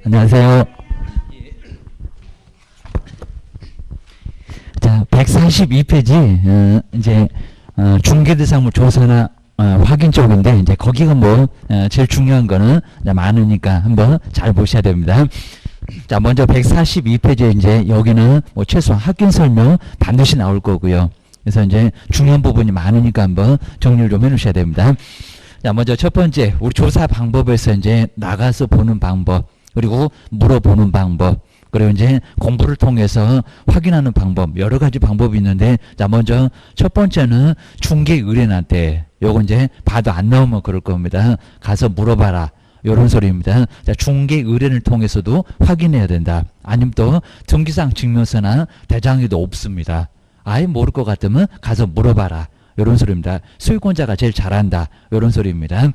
안녕하세요. 자, 142페이지, 이제, 중개대상물 조사나, 확인 쪽인데, 이제 거기가 뭐, 제일 중요한 거는 많으니까 한번 잘 보셔야 됩니다. 자, 먼저 142페이지에 이제 여기는 뭐 최소한 확인 설명 반드시 나올 거고요. 그래서 이제 중요한 부분이 많으니까 한번 정리를 좀 해 놓으셔야 됩니다. 자, 먼저 첫 번째, 우리 조사 방법에서 이제 나가서 보는 방법, 그리고 물어보는 방법, 그리고 이제 공부를 통해서 확인하는 방법, 여러 가지 방법이 있는데, 자, 먼저 첫 번째는 중개 의뢰인한테, 요거 이제 봐도 안 나오면 그럴 겁니다. 가서 물어봐라. 요런 소리입니다. 자, 중개 의뢰인을 통해서도 확인해야 된다. 아니면 또 등기상 증명서나 대장에도 없습니다. 아예 모를 것 같으면 가서 물어봐라. 요런 소리입니다. 소유권자가 제일 잘한다. 요런 소리입니다.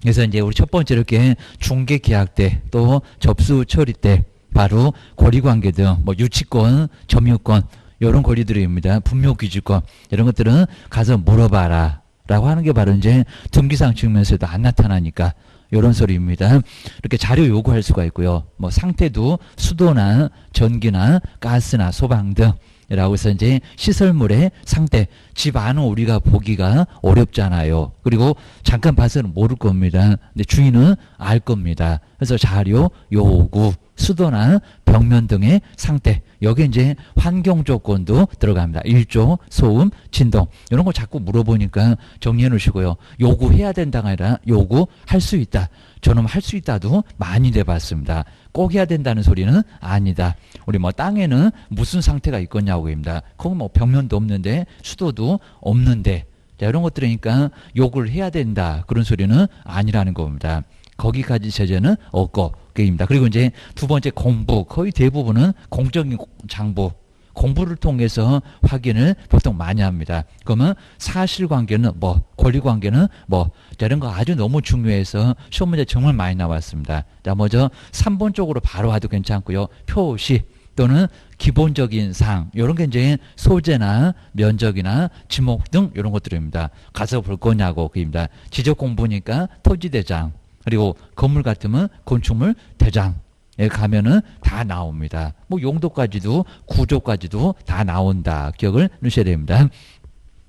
그래서 이제 우리 첫 번째 이렇게 중개 계약 때 또 접수 처리 때 바로 권리관계 등 뭐 유치권, 점유권 이런 권리들입니다. 분묘기지권 이런 것들은 가서 물어봐라 라고 하는 게 바로 이제 등기상 증명서에도 안 나타나니까 이런 소리입니다. 이렇게 자료 요구할 수가 있고요. 뭐 상태도 수도나 전기나 가스나 소방 등 라고 해서 이제 시설물의 상태, 집 안은 우리가 보기가 어렵잖아요. 그리고 잠깐 봐서는 모를 겁니다. 근데 주인은 알 겁니다. 그래서 자료, 요구, 수도나 벽면 등의 상태, 여기 이제 환경 조건도 들어갑니다. 일조, 소음, 진동 이런 거 자꾸 물어보니까 정리해 놓으시고요. 요구해야 된다가 아니라 요구할 수 있다. 저는 할 수 있다도 많이 돼봤습니다. 꼭 해야 된다는 소리는 아니다. 우리 뭐 땅에는 무슨 상태가 있겠냐고입니다. 거기 뭐 벽면도 없는데 수도도 없는데 자, 이런 것들이니까 요구를 해야 된다. 그런 소리는 아니라는 겁니다. 거기까지 제재는 없고 게임입니다. 그리고 이제 두 번째 공부, 거의 대부분은 공적인 장부, 공부를 통해서 확인을 보통 많이 합니다. 그러면 사실관계는 뭐, 권리관계는 뭐, 이런 거 아주 너무 중요해서 시험 문제 정말 많이 나왔습니다. 자, 먼저 3번 쪽으로 바로 와도 괜찮고요. 표시 또는 기본적인 사항, 이런 게 이제 소재나 면적이나 지목 등 이런 것들입니다. 가서 볼 거냐고 그입니다. 지적 공부니까 토지대장, 그리고 건물 같으면 건축물 대장. 에 가면은 다 나옵니다. 뭐 용도까지도 구조까지도 다 나온다. 기억을 넣으셔야 됩니다.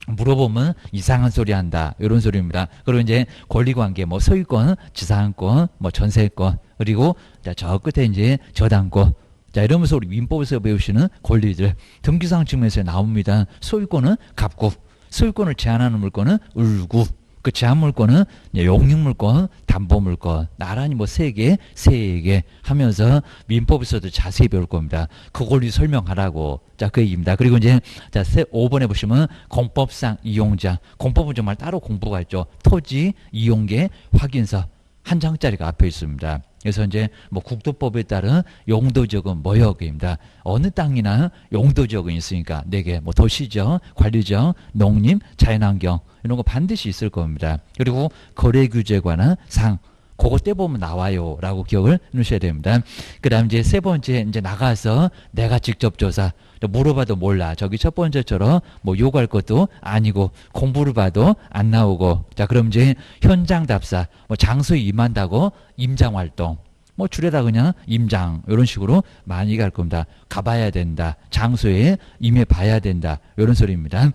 물어보면 이상한 소리 한다. 이런 소리입니다. 그리고 이제 권리관계, 뭐 소유권, 지상권, 뭐 전세권, 그리고 자, 저 끝에 이제 저당권. 자, 이러면서 우리 민법에서 배우시는 권리들, 등기상 측면에서 나옵니다. 소유권은 갑구, 소유권을 제한하는 물건은 을구. 그 제한물권은 용익물권, 담보물권 나란히 뭐 3개, 3개 하면서 민법에서도 자세히 배울 겁니다. 그 권리 설명하라고. 자, 그 얘기입니다. 그리고 이제 자 5번에 보시면 공법상 이용자, 공법은 정말 따로 공부가 있죠. 토지 이용계 확인서 한 장짜리가 앞에 있습니다. 그래서 이제 뭐 국도법에 따른 용도지역은 뭐여기입니다. 어느 땅이나 용도지역은 있으니까 4개, 뭐 도시지역, 관리지역, 농림, 자연환경 이런 거 반드시 있을 겁니다. 그리고 거래규제에 관한 상, 그거 떼보면 나와요 라고 기억을 넣으셔야 됩니다. 그 다음 이제 세 번째 이제 나가서 내가 직접 조사, 물어봐도 몰라. 저기 첫 번째처럼 뭐 요구할 것도 아니고 공부를 봐도 안 나오고. 자, 그럼 이제 현장 답사, 뭐 장소에 임한다고 임장 활동, 뭐 줄여다 그냥 임장 이런 식으로 많이 갈 겁니다. 가봐야 된다. 장소에 임해 봐야 된다. 이런 소리입니다.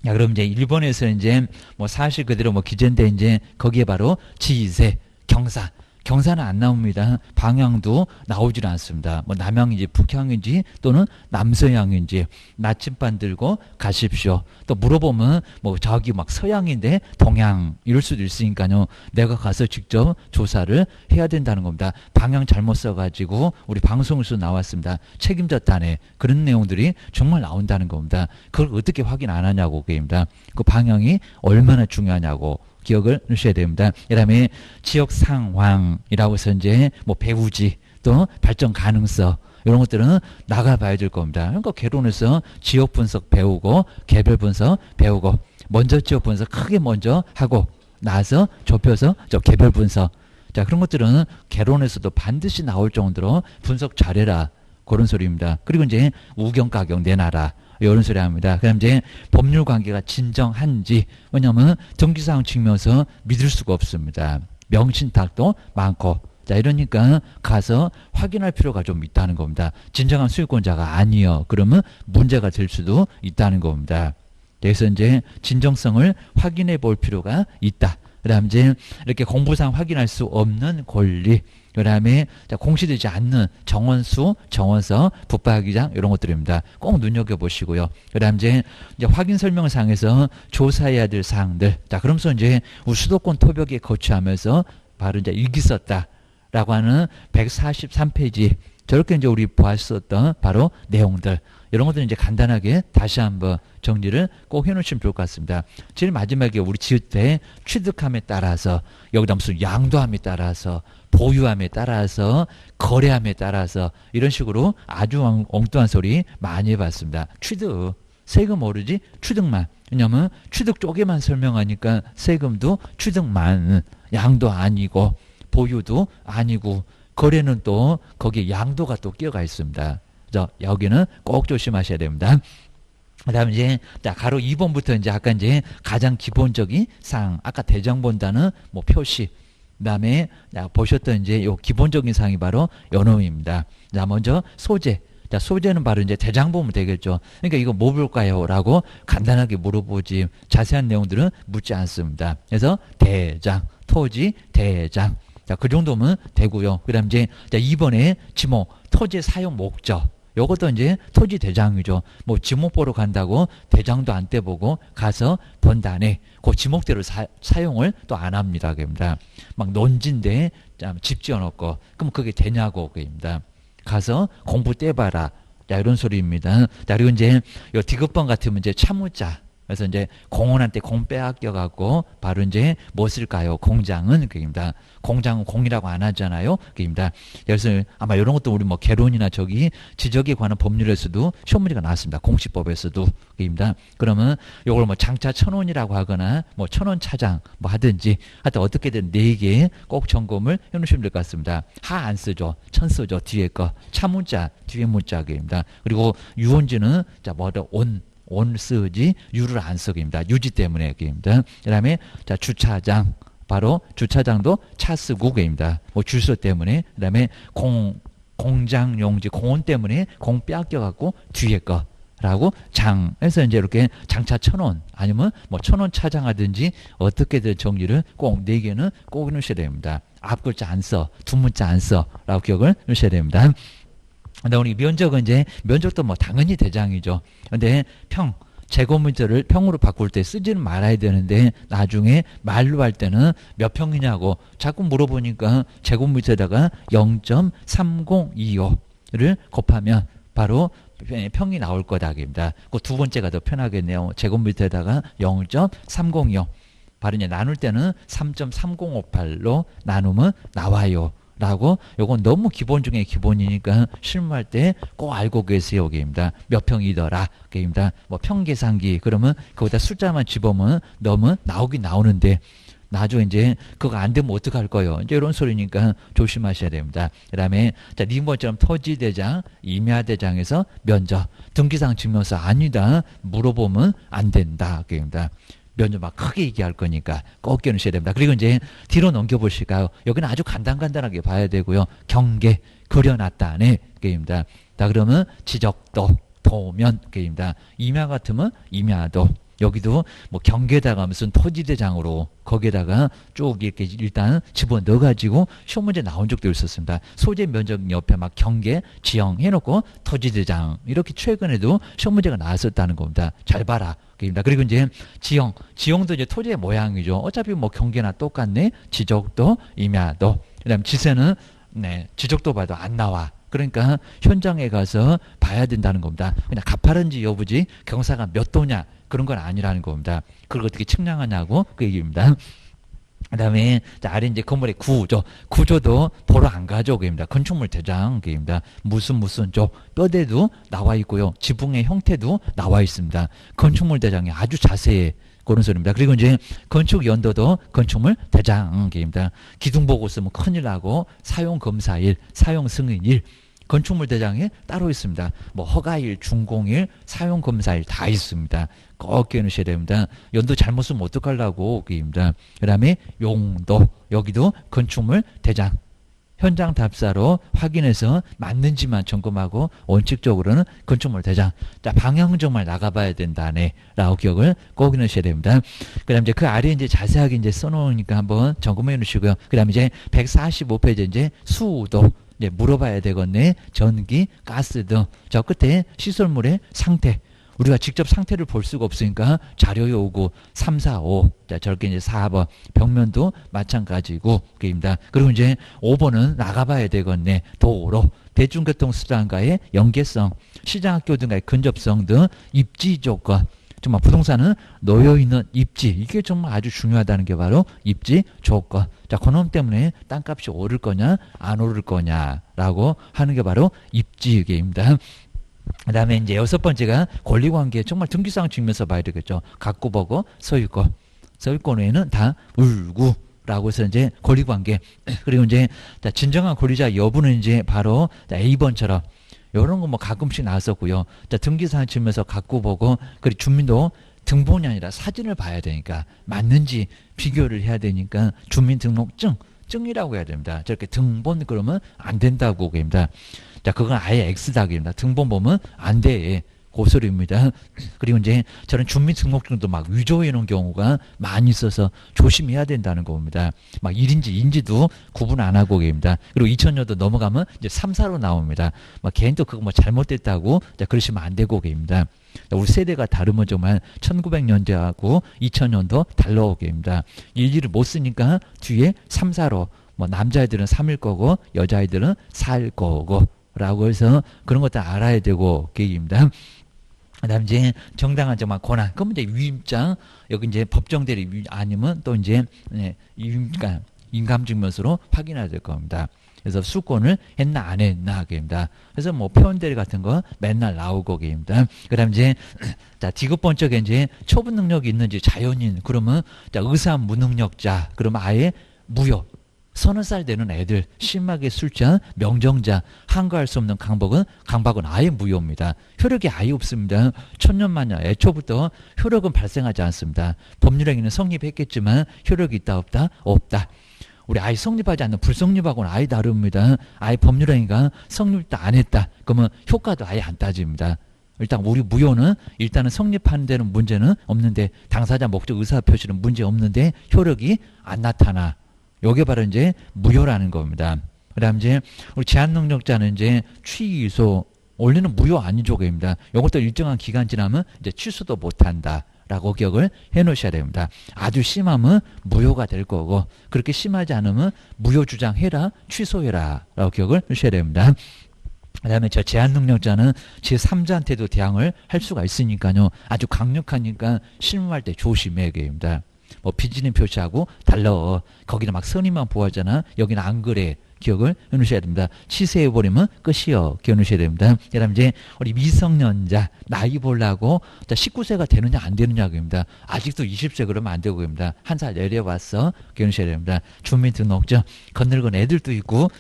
자, 그럼 이제 1번에서 이제 뭐 사실 그대로 뭐 기재인데 이제 거기에 바로 지휘세, 경사. 경사는 안 나옵니다. 방향도 나오질 않습니다. 뭐 남향인지 북향인지 또는 남서향인지 나침반 들고 가십시오. 또 물어보면 뭐 저기 막 서향인데 동향 이럴 수도 있으니까요. 내가 가서 직접 조사를 해야 된다는 겁니다. 방향 잘못 써가지고 우리 방송에서 나왔습니다. 책임졌다네. 그런 내용들이 정말 나온다는 겁니다. 그걸 어떻게 확인 안 하냐고 그입니다. 그 방향이 얼마나 중요하냐고. 기억을 넣으셔야 됩니다. 그 다음에 지역 상황이라고 해서 이제 뭐 배후지 또 발전 가능성 이런 것들은 나가봐야 될 겁니다. 그러니까 개론에서 지역 분석 배우고 개별 분석 배우고 먼저 지역 분석 크게 먼저 하고 나서 좁혀서 저 개별 분석 자 그런 것들은 개론에서도 반드시 나올 정도로 분석 잘해라 그런 소리입니다. 그리고 이제 우경 가격 내놔라. 이런 소리 합니다. 그다음 이제 법률 관계가 진정한지 왜냐하면 등기사항 측면에서 믿을 수가 없습니다. 명신탁도 많고 자, 이러니까 가서 확인할 필요가 좀 있다는 겁니다. 진정한 소유권자가 아니요. 그러면 문제가 될 수도 있다는 겁니다. 그래서 이제 진정성을 확인해 볼 필요가 있다. 그 다음 이제 이렇게 공부상 확인할 수 없는 권리, 그 다음에 공시되지 않는 정원수, 정원서, 붙박이장 이런 것들입니다. 꼭 눈여겨보시고요. 그 다음 이제 확인 설명상에서 조사해야 될 사항들. 자, 그러면서 이제 수도권 토벽에 거주하면서 바로 이제 일기 썼다라고 하는 143페이지. 저렇게 이제 우리 보았었던 바로 내용들. 이런 것들은 이제 간단하게 다시 한번 정리를 꼭 해놓으시면 좋을 것 같습니다. 제일 마지막에 우리 지을 때 취득함에 따라서, 여기다 무슨 양도함에 따라서, 보유함에 따라서, 거래함에 따라서 이런 식으로 아주 엉뚱한 소리 많이 해봤습니다. 취득, 세금 모르지? 취득만. 왜냐하면 취득 쪽에만 설명하니까 세금도 취득만, 양도 아니고 보유도 아니고 거래는 또 거기에 양도가 또 끼어가 있습니다. 그래서 여기는 꼭 조심하셔야 됩니다. 그 다음에 이제, 자, 가로 2번부터 이제 아까 이제 가장 기본적인 사항, 아까 대장 본다는 뭐 표시, 그 다음에 보셨던 이제 요 기본적인 사항이 바로 요 놈입니다. 자, 먼저 소재. 자, 소재는 바로 이제 대장 보면 되겠죠. 그러니까 이거 뭐 볼까요? 라고 간단하게 물어보지 자세한 내용들은 묻지 않습니다. 그래서 대장, 토지, 대장. 자, 그 정도면 되고요. 그 다음 이제, 자, 2번에 지목, 토지 사용 목적. 요것도 이제 토지 대장이죠. 뭐 지목 보러 간다고 대장도 안 떼보고 가서 본다네. 그 지목대로 사용을 또 안 합니다. 그입니다. 막 논지인데 집 지어놓고 그럼 그게 되냐고 그입니다. 가서 공부 떼봐라. 자, 이런 소리입니다. 자, 그리고 이제 요 디귿번 같으면 이제 차무자. 그래서 이제 공원한테 공 빼앗겨갖고 바로 이제 무엇일까요? 공장은 그입니다. 공장은 공이라고 안 하잖아요. 그입니다. 그래서 아마 이런 것도 우리 뭐 개론이나 저기 지적에 관한 법률에서도 시험 문제가 나왔습니다. 공시법에서도 그입니다. 그러면 요걸 뭐 장차 1,000원이라고 하거나 뭐 1,000원 차장 뭐 하든지 하여튼 어떻게든 4개 꼭 점검을 해놓으시면 될 것 같습니다. 하 안 쓰죠. 천 쓰죠. 뒤에 거. 차문자 뒤에 문자 그입니다. 그리고 유원지는 자 뭐다 온 쓰지 유를 안 쓰기입니다. 유지 때문에 그입니다. 그다음에 자 주차장 바로 주차장도 차 쓰고 그입니다. 뭐 줄서 때문에 그다음에 공장 용지 공원 때문에 공 빼앗겨 갖고 뒤에 거라고 장해서 이제 이렇게 장차 1,000원 아니면 뭐 1,000원 차장하든지 어떻게든 정리를 꼭 4개는 꼭 넣으셔야 됩니다. 앞 글자 안 써, 두 문자 안 써라고 기억을 넣으셔야 됩니다. 근데 우리 면적은 이제 면적도 뭐 당연히 대장이죠. 근데 제곱미터를 평으로 바꿀 때 쓰지는 말아야 되는데 나중에 말로 할 때는 몇 평이냐고 자꾸 물어보니까 제곱미터에다가 0.3025를 곱하면 바로 평이 나올 거다입니다. 그 두 번째가 더 편하겠네요. 제곱미터에다가 0.305 바로 이제 나눌 때는 3.3058로 나누면 나와요. 라고 요건 너무 기본 중에 기본이니까 실무할 때 꼭 알고 계세요. 게입니다. 몇 평이더라. 게입니다. 뭐 평계산기 그러면 거기다 숫자만 집으면 너무 나오긴 나오는데 나중에 이제 그거 안 되면 어떡할 거예요. 이제 이런 소리니까 조심하셔야 됩니다. 그다음에 자, 리번처럼 토지대장, 임야대장에서 면적, 등기상 증명서 아니다 물어보면 안 된다. 게입니다. 면접 막 크게 얘기할 거니까 꼭 끼워놓으셔야 됩니다. 그리고 이제 뒤로 넘겨보실까요? 여기는 아주 간단하게 봐야 되고요. 경계, 그려놨다네. 게임입니다. 자, 그러면 지적도, 도면. 게임입니다. 임야 같으면 임야도. 여기도 뭐 경계에다가 무슨 토지대장으로 거기에다가 쭉 이렇게 일단 집어넣어가지고 시험 문제 나온 적도 있었습니다. 소재 면적 옆에 막 경계, 지형 해놓고 토지대장 이렇게 최근에도 시험 문제가 나왔었다는 겁니다. 잘 봐라. 그리고 이제 지형도 이제 토지의 모양이죠. 어차피 뭐 경계나 똑같네. 지적도, 임야도. 그다음 지세는 네, 지적도 봐도 안 나와. 그러니까 현장에 가서 봐야 된다는 겁니다. 그냥 가파른지 여부지 경사가 몇 도냐 그런 건 아니라는 겁니다. 그걸 어떻게 측량하냐고 그 얘기입니다. 그다음에 아래 이제 건물의 구조도 보러 안 가죠. 그입니다. 건축물 대장 그입니다. 무슨 뼈대도 나와 있고요. 지붕의 형태도 나와 있습니다. 건축물 대장이 아주 자세히 그런 소리입니다. 그리고 이제 건축 연도도 건축물 대장입니다. 기둥 보고 쓰면 큰일 나고 사용 검사일, 사용 승인일 건축물 대장에 따로 있습니다. 뭐 허가일, 준공일, 사용 검사일 다 있습니다. 꼭 끼워놓으셔야 됩니다. 연도 잘못 쓰면 어떡하려고 그입니다. 그다음에 용도 여기도 건축물 대장 현장 답사로 확인해서 맞는지만 점검하고 원칙적으로는 건축물 대장. 자, 방향은 정말 나가봐야 된다네. 라고 기억을 꼭 해놓으셔야 됩니다. 그 다음 이제 그 아래에 이제 자세하게 이제 써놓으니까 한번 점검해 놓으시고요. 그 다음 이제 145페이지 이제 수도. 이제 물어봐야 되겠네. 전기, 가스 등. 저 끝에 시설물의 상태. 우리가 직접 상태를 볼 수가 없으니까 자료 요구 3, 4, 5. 자, 저렇게 이제 4번. 벽면도 마찬가지고, 그입니다. 그리고 이제 5번은 나가봐야 되겠네. 도로, 대중교통수단과의 연계성, 시장학교 등과의 근접성 등 입지 조건. 정말 부동산은 놓여있는 입지. 이게 정말 아주 중요하다는 게 바로 입지 조건. 자, 그놈 때문에 땅값이 오를 거냐, 안 오를 거냐라고 하는 게 바로 입지계입니다. 그 다음에 이제 6번째가 권리관계. 정말 등기상 측면에서 봐야 되겠죠. 갖고 보고 소유권. 소유권 외에는 다 물구라고 해서 이제 권리관계. 그리고 이제 자, 진정한 권리자 여부는 이제 바로 A번처럼 이런 거 뭐 가끔씩 나왔었고요. 자, 등기상 측면에서 갖고 보고 그리고 주민도 등본이 아니라 사진을 봐야 되니까 맞는지 비교를 해야 되니까 주민등록증이라고 해야 됩니다. 저렇게 등본 그러면 안 된다고 그럽니다. 자, 그건 아예 X다입니다. 등본 보면 안 돼. 고소리입니다. 그리고 이제 저는 주민등록증도 막 위조해 놓은 경우가 많이 있어서 조심해야 된다는 겁니다. 막 1인지 2인지도 구분 안 하고 계십니다. 그리고 2000년도 넘어가면 이제 3, 4로 나옵니다. 막 개인도 그거 뭐 잘못됐다고 그러시면 안 되고 계십니다. 우리 세대가 다르면 정말 1900년대하고 2000년도 달라오게 됩니다. 일일을 못 쓰니까 뒤에 3, 4로 뭐 남자애들은 3일 거고 여자애들은 4일 거고 라고 해서 그런 것도 알아야 되고 계획입니다. 그 다음 이제 정당한 정말 권한. 그럼 이제 위임장, 여기 이제 법정대리 아니면 또 이제, 그러니까 인감증명서로 확인해야 될 겁니다. 그래서 수권을 했나 안 했나 하게입니다. 그래서 뭐 표현대리 같은 거 맨날 나오고 계입니다. 그 다음 이제, 자, 디귿번 쪽에 이제 초분 능력이 있는지 자연인, 그러면, 자, 의사 무능력자, 그러면 아예 무효. 서너 살 되는 애들, 심하게 술 취한 명정자, 한가할 수 없는 강박은 아예 무효입니다. 효력이 아예 없습니다. 천년만년 애초부터 효력은 발생하지 않습니다. 법률행위는 성립했겠지만 효력이 있다 없다? 없다. 우리 아예 성립하지 않는 불성립하고는 아예 다릅니다. 아예 법률행위가 성립도 안 했다. 그러면 효과도 아예 안 따집니다. 일단 우리 무효는 일단은 성립하는 데는 문제는 없는데 당사자 목적 의사표시는 문제 없는데 효력이 안 나타나. 요게 바로 이제 무효라는 겁니다. 그 다음 이제 우리 제한 능력자는 이제 취소, 원래는 무효 아니죠입니다. 요것도 일정한 기간 지나면 이제 취소도 못한다. 라고 기억을 해 놓으셔야 됩니다. 아주 심하면 무효가 될 거고, 그렇게 심하지 않으면 무효 주장해라, 취소해라. 라고 기억을 하셔야 됩니다. 그 다음에 저 제한 능력자는 제3자한테도 대항을 할 수가 있으니까요. 아주 강력하니까 실무할 때 조심해야 됩니다. 뭐 비즈님 표시하고 달라. 거기는 막 선의만 보호하잖아. 여기는 안 그래. 기억을 해놓으셔야 됩니다. 취소해버리면 끝이요. 기억 해놓으셔야 됩니다. 그 다음 이제 우리 미성년자 나이 보려고 19세가 되느냐 안 되느냐입니다. 아직도 20세 그러면 안 되고 입니다. 한 살 내려왔어. 기억 해놓으셔야 됩니다. 주민등록증 건늙은 애들도 있고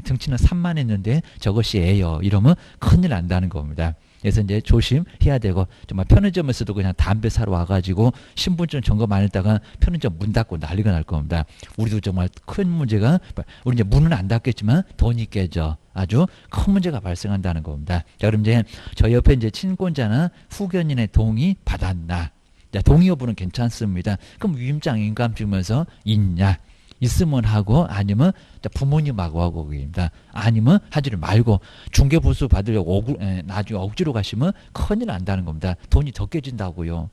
등치는 산만했는데 저것이 애요. 이러면 큰일 난다는 겁니다. 그래서 이제 조심해야 되고, 정말 편의점에서도 그냥 담배 사러 와가지고 신분증 점검 안 했다가 편의점 문 닫고 난리가 날 겁니다. 우리도 정말 큰 문제가, 우리 이제 문은 안 닫겠지만 돈이 깨져. 아주 큰 문제가 발생한다는 겁니다. 자, 그럼 이제 저 옆에 이제 친권자나 후견인의 동의 받았나? 자, 동의 여부는 괜찮습니다. 그럼 위임장 인감증명서 있냐? 있으면 하고 아니면 부모님하고 하고 그럽니다. 아니면 하지를 말고 중개보수 받으려고 나중에 억지로 가시면 큰일 난다는 겁니다. 돈이 더 깨진다고요.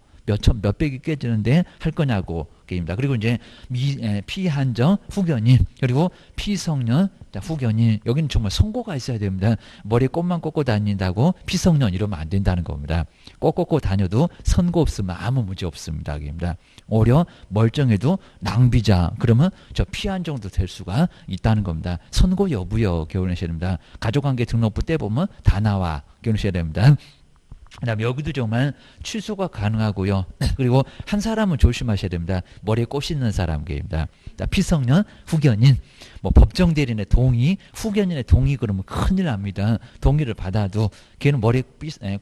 몇백이 깨지는데 할 거냐고 게임입니다. 그리고 이제 피한정 후견인 그리고 피성년 후견인 여기는 정말 선고가 있어야 됩니다. 머리에 꽃만 꽂고 다닌다고 피성년 이러면 안 된다는 겁니다. 꽃 꽂고 다녀도 선고 없으면 아무 문제 없습니다. 게임입니다. 오히려 멀쩡해도 낭비자 그러면 저 피한정도 될 수가 있다는 겁니다. 선고 여부요. 기억을 하셔야 됩니다. 가족관계 등록부 떼보면 다 나와. 기억을 하셔야 됩니다. 그다음에 여기도 정말 취소가 가능하고요. 그리고 한 사람은 조심하셔야 됩니다. 머리에 꽃 있는 사람입니다. 피성년, 후견인, 뭐 법정 대리인의 동의, 후견인의 동의 그러면 큰일 납니다. 동의를 받아도 걔는 머리에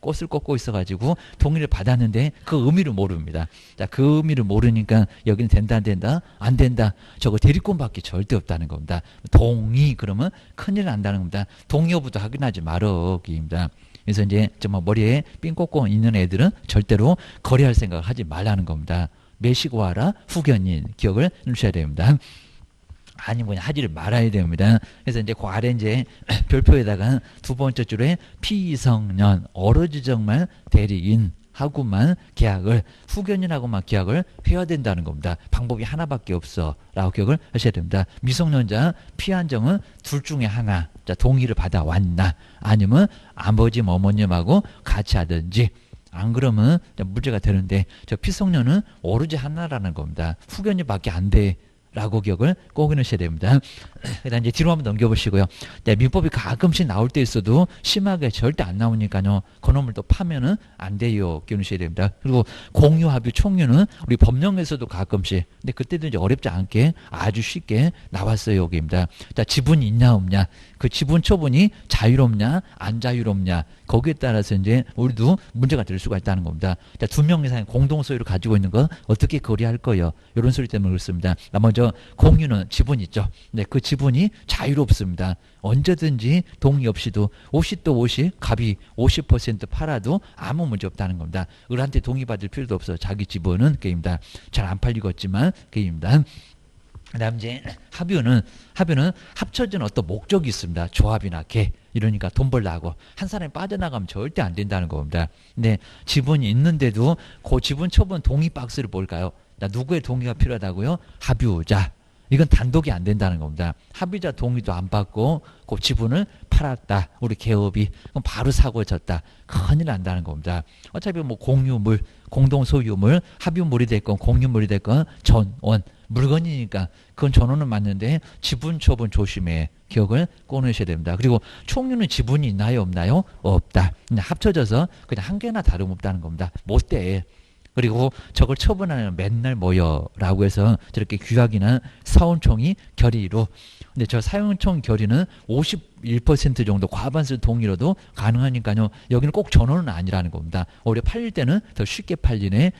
꽃을 꽂고 있어가지고 동의를 받았는데 그 의미를 모릅니다. 자, 그 의미를 모르니까 여기는 된다 안 된다 안 된다. 저거 대리권밖에 절대 없다는 겁니다. 동의 그러면 큰일 난다는 겁니다. 동의 여부도 확인하지 말어기입니다. 그래서 이제 정말 머리에 삥 꽂고 있는 애들은 절대로 거래할 생각을 하지 말라는 겁니다. 매시고 하라 후견인 기억을 해주셔야 됩니다. 아니 그냥 하지를 말아야 됩니다. 그래서 이제 그 아래 이제 별표에다가 두 번째 줄에 피성년 어르지 정말 대리인 하고만 계약을 후견인하고만 계약을 해야 된다는 겁니다. 방법이 하나밖에 없어 라고 기억을 하셔야 됩니다. 미성년자 피한정은 둘 중에 하나 자 동의를 받아왔나 아니면 아버지 어머님하고 같이 하든지 안 그러면 문제가 되는데 저 피성년은 오로지 하나라는 겁니다. 후견인밖에 안 돼. 라고 기억을 꼭 해놓으셔야 됩니다. 그다음 이제 뒤로 한번 넘겨보시고요. 네, 민법이 가끔씩 나올 때 있어도 심하게 절대 안 나오니까요. 그놈을 또 파면은 안 돼요. 기억하셔야 됩니다. 그리고 공유, 합의, 총유는 우리 법령에서도 가끔씩 근데 그때도 이제 어렵지 않게 아주 쉽게 나왔어요. 여기입니다. 자, 지분이 있냐 없냐 그 지분 처분이 자유롭냐 안 자유롭냐 거기에 따라서 이제 우리도 문제가 될 수가 있다는 겁니다. 자, 두 명 이상의 공동 소유를 가지고 있는 건 어떻게 거래할 거예요? 이런 소리 때문에 그렇습니다. 먼저 공유는 지분 있죠. 네, 그 지분이 자유롭습니다. 언제든지 동의 없이도 50도 50, 갑이 50% 팔아도 아무 문제 없다는 겁니다. 을한테 동의받을 필요도 없어. 자기 지분은 게임입니다. 잘 안 팔리겠지만 게임입니다. 그다음 이제 합유는 합쳐진 어떤 목적이 있습니다. 조합이나 개 이러니까 돈 벌라고 한 사람이 빠져나가면 절대 안 된다는 겁니다. 근데 지분이 있는데도 그 지분 처분 동의 박스를 뭘까요? 나 누구의 동의가 필요하다고요? 합유자. 이건 단독이 안 된다는 겁니다. 합의자 동의도 안 받고 그 지분을 팔았다. 우리 개업이 그럼 바로 사고에 졌다. 큰일 난다는 겁니다. 어차피 뭐 공유물, 공동소유물, 합유물이 됐건 공유물이 됐건 전원 물건이니까 그건 전원은 맞는데 지분 처분 조심해. 기억을 꺼내셔야 됩니다. 그리고 총유는 지분이 있나요 없나요? 없다. 그냥 합쳐져서 그냥 한 개나 다름없다는 겁니다. 못 돼. 그리고 저걸 처분하는 맨날 모여 라고 해서 저렇게 규약이나 사원총이 결의로 근데 저 사원총 결의는 51% 정도 과반수 동의로도 가능하니까요. 여기는 꼭 전원은 아니라는 겁니다. 오히려 팔릴 때는 더 쉽게 팔리네.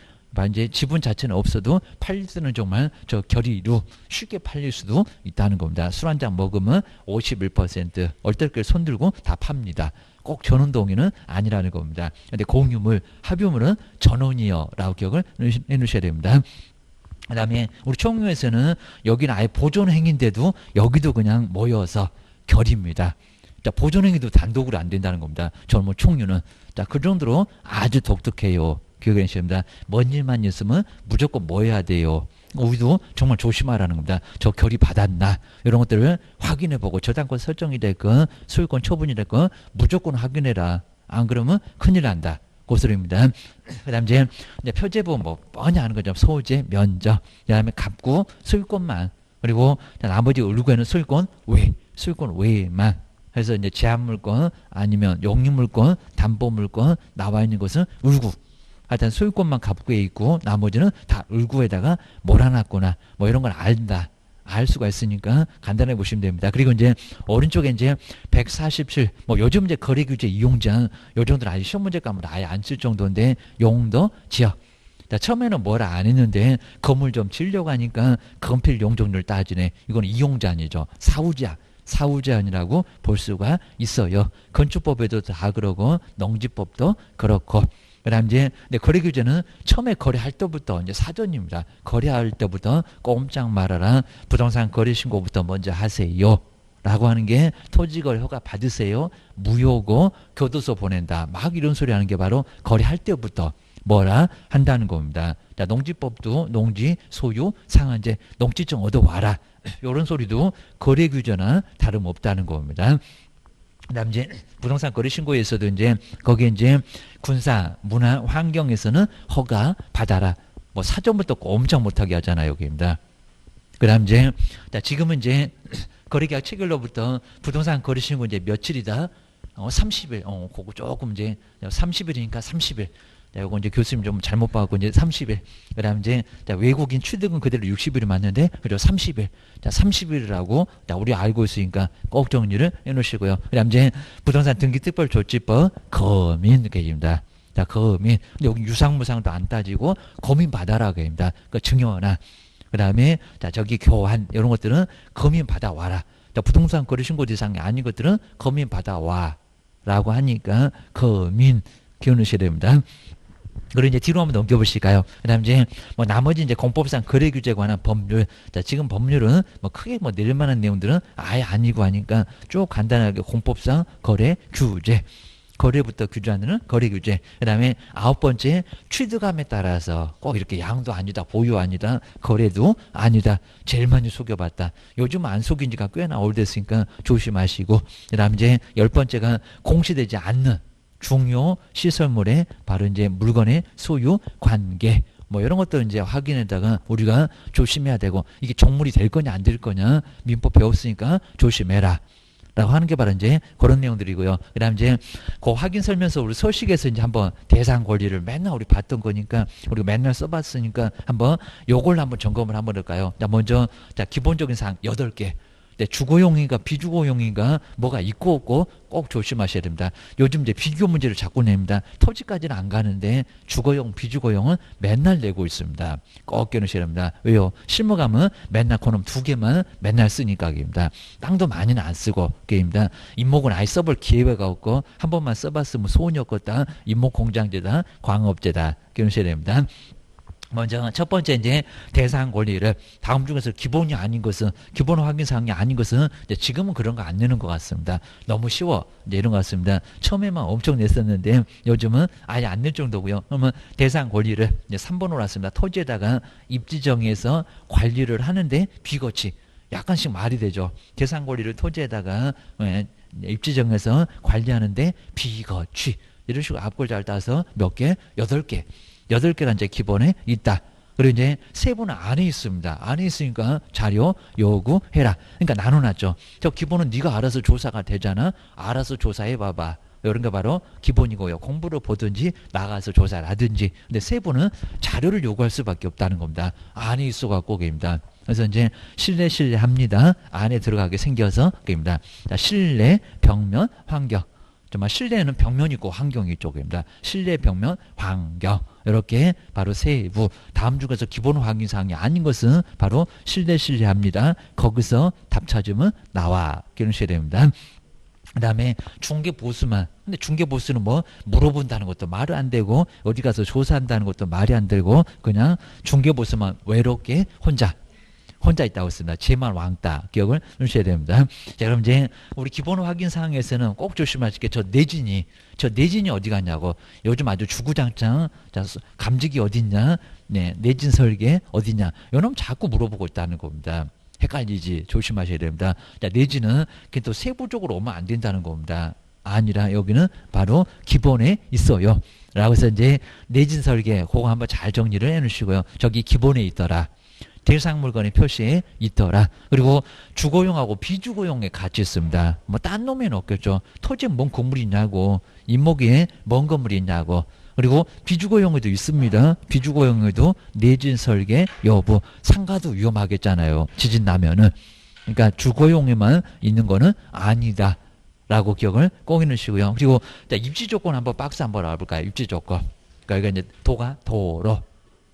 이제 지분 자체는 없어도 팔릴 때는 정말 저 결의로 쉽게 팔릴 수도 있다는 겁니다. 술 한 잔 먹으면 51% 얼떨결에 손들고 다 팝니다. 꼭 전원 동의는 아니라는 겁니다. 근데 공유물, 합유물은 전원이요 라고 기억을 해 놓으셔야 됩니다. 그 다음에 우리 총유에서는 여기는 아예 보존행위인데도 여기도 그냥 모여서 결의입니다. 자, 보존행위도 단독으로 안 된다는 겁니다. 저는 뭐 총유는 자, 그 정도로 아주 독특해요. 기억해 주셔야 됩니다. 뭔 일만 있으면 무조건 뭐 해야 돼요. 우리도 정말 조심하라는 겁니다. 저 결의 받았나 이런 것들을 확인해보고 저당권 설정이 됐건 소유권 처분이 됐건 무조건 확인해라. 안 그러면 큰일 난다. 고소리입니다. 그 다음 이제 표제보 뭐 뻔히 아는 거죠. 소재, 면적, 그 다음에 갑구, 소유권만 그리고 나머지 을구에는 소유권 외에만 해서 이제 제한물권 아니면 용익물권, 담보물권 나와 있는 것은 을구. 하여튼 소유권만 갑구에 있고 나머지는 다 을구에다가 몰아놨구나 뭐 이런 걸 안다. 알 수가 있으니까 간단하게 보시면 됩니다. 그리고 이제 오른쪽에 이제 147 뭐 요즘 이제 거래규제 이용장 요 정도는 아직 시험 문제 가면 아예 안 쓸 정도인데 용도 지역 자, 처음에는 뭘 안 했는데 건물 좀 지으려고 하니까 건필 용적률 따지네. 이건 이용자아니죠. 사후제한이라고 볼 수가 있어요. 건축법에도 다 그러고 농지법도 그렇고 그다음 이제 거래규제는 처음에 거래할 때부터 이제 사전입니다. 거래할 때부터 꼼짝 말아라. 부동산 거래신고부터 먼저 하세요. 라고 하는 게 토지거래 허가 받으세요. 무효고 교도소 보낸다. 막 이런 소리 하는 게 바로 거래할 때부터 뭐라 한다는 겁니다. 자, 농지법도 농지 소유 상한제 농지증 얻어와라. 이런 소리도 거래규제나 다름없다는 겁니다. 그다음 이제 부동산 거래 신고에서도 이제 거기에 이제 군사, 문화, 환경에서는 허가 받아라. 뭐 사전부터 엄청 못하게 하잖아요, 여기입니다. 그다음 이제 지금은 이제 거래계약 체결로부터 부동산 거래 신고 이제 며칠이다. 30일. 그거 조금 이제 30일이니까 30일. 자, 요거 이제 교수님 좀 잘못 봐갖고 이제 30일. 그다음 이제 자, 외국인 취득은 그대로 60일이 맞는데 그죠 30일. 자, 30일이라고 자, 우리 알고 있으니까 꼭 정리를 해놓으시고요. 그다음 이제 부동산 등기특별조치법 거민입니다. 자, 거민. 근데 여기 유상무상도 안 따지고 거민 받아라 그입니다. 그 증여나 그다음에 자, 저기 교환 이런 것들은 거민 받아와라. 자, 부동산 거래 신고 대상이 아닌 것들은 거민 받아와라고 하니까 거민 기억하셔야 됩니다. 그리고 이제 뒤로 한번 넘겨보실까요? 그 다음 이제 뭐 나머지 이제 공법상 거래 규제에 관한 법률. 자, 지금 법률은 뭐 크게 뭐 내릴 만한 내용들은 아예 아니고 하니까 쭉 간단하게 공법상 거래 규제. 거래부터 규제하는 거래 규제. 그 다음에 9번째 취득함에 따라서 꼭 이렇게 양도 아니다, 보유 아니다, 거래도 아니다. 제일 많이 속여봤다. 요즘 안 속인 지가 꽤나 오래됐으니까 조심하시고. 그 다음 이제 10번째가 공시되지 않는 중요 시설물의 바로 이제 물건의 소유 관계 뭐 이런 것들 이제 확인에다가 우리가 조심해야 되고 이게 정물이 될 거냐 안 될 거냐 민법 배웠으니까 조심해라. 라고 하는 게 바로 이제 그런 내용들이고요. 그 다음 이제 그 확인 설명서 우리 서식에서 이제 한번 대상 권리를 맨날 우리 봤던 거니까 우리가 맨날 써봤으니까 한번 요걸 한번 점검을 한번 할까요? 자, 먼저 자, 기본적인 사항 8개. 네, 주거용인가 비주거용인가 뭐가 있고 없고 꼭 조심하셔야 됩니다. 요즘 이제 비교 문제를 자꾸 냅니다. 토지까지는 안 가는데 주거용 비주거용은 맨날 내고 있습니다. 꼭 깨놓으셔야 됩니다. 왜요? 실무감은 맨날 그놈 2개만 맨날 쓰니까 입니다. 땅도 많이는 안 쓰고 게임다. 임목은 아예 써볼 기회가 없고 한 번만 써봤으면 소원이 없겠다. 임목공장제다. 광업제다. 깨놓으셔야 됩니다. 먼저 첫 번째 이제 대상 권리를 다음 중에서 기본이 아닌 것은 기본 확인 사항이 아닌 것은 이제 지금은 그런 거 안 내는 것 같습니다. 너무 쉬워 이제 이런 것 같습니다. 처음에만 엄청 냈었는데 요즘은 아예 안 낼 정도고요. 그러면 대상 권리를 이제 3번으로 왔습니다. 토지에다가 입지정해서 관리를 하는데 비거치 약간씩 말이 되죠. 대상 권리를 토지에다가 입지정해서 관리하는데 비거치 이런 식으로 앞걸 잘 따서 몇 개? 8개. 8개가 이제 기본에 있다. 그리고 이제 세부는 안에 있습니다. 안에 있으니까 자료 요구해라. 그러니까 나눠놨죠. 저 기본은 네가 알아서 조사가 되잖아. 알아서 조사해봐봐. 이런 게 바로 기본이고요. 공부를 보든지 나가서 조사를 하든지. 근데 세부는 자료를 요구할 수밖에 없다는 겁니다. 안에 있어갖고 그입니다. 그래서 이제 실내합니다. 안에 들어가게 생겨서 그입니다. 자, 실내, 벽면, 환경. 정말 실내에는 벽면이 있고 환경이 이쪽입니다. 실내, 벽면, 환경. 이렇게 바로 세부. 다음 중에서 기본 확인사항이 아닌 것은 바로 실내합니다. 거기서 답 찾으면 나와. 기억하셔야 됩니다. 그 다음에 중개보수만. 근데 중개보수는 뭐 물어본다는 것도 말이 안 되고 어디 가서 조사한다는 것도 말이 안 되고 그냥 중개보수만 외롭게 혼자 있다고 했습니다. 제만 왕따 기억을 해주셔야 됩니다. 자, 그럼 이제 우리 기본 확인 사항에서는 꼭 조심하실 게 저 내진이 어디 갔냐고. 요즘 아주 주구장창 감지기 어딨냐, 네, 내진 설계 어딨냐. 이놈 자꾸 물어보고 있다는 겁니다. 헷갈리지 조심하셔야 됩니다. 자, 내지는 또 세부적으로 오면 안 된다는 겁니다. 아니라 여기는 바로 기본에 있어요. 라고 해서 이제 내진 설계 그거 한번 잘 정리를 해놓으시고요. 저기 기본에 있더라. 대상 물건의 표시에 있더라. 그리고 주거용하고 비주거용에 같이 있습니다. 뭐 딴 놈에는 없겠죠. 토지에 뭔 건물이 있냐고. 인목에 뭔 건물이 있냐고. 그리고 비주거용에도 있습니다. 비주거용에도 내진 설계 여부. 상가도 위험하겠잖아요. 지진 나면은. 그러니까 주거용에만 있는 거는 아니다. 라고 기억을 꼭 해놓으시고요. 그리고 자, 입지 조건 한번 박스 한번 알아볼까요? 입지 조건. 그러니까 이제 도가 도로,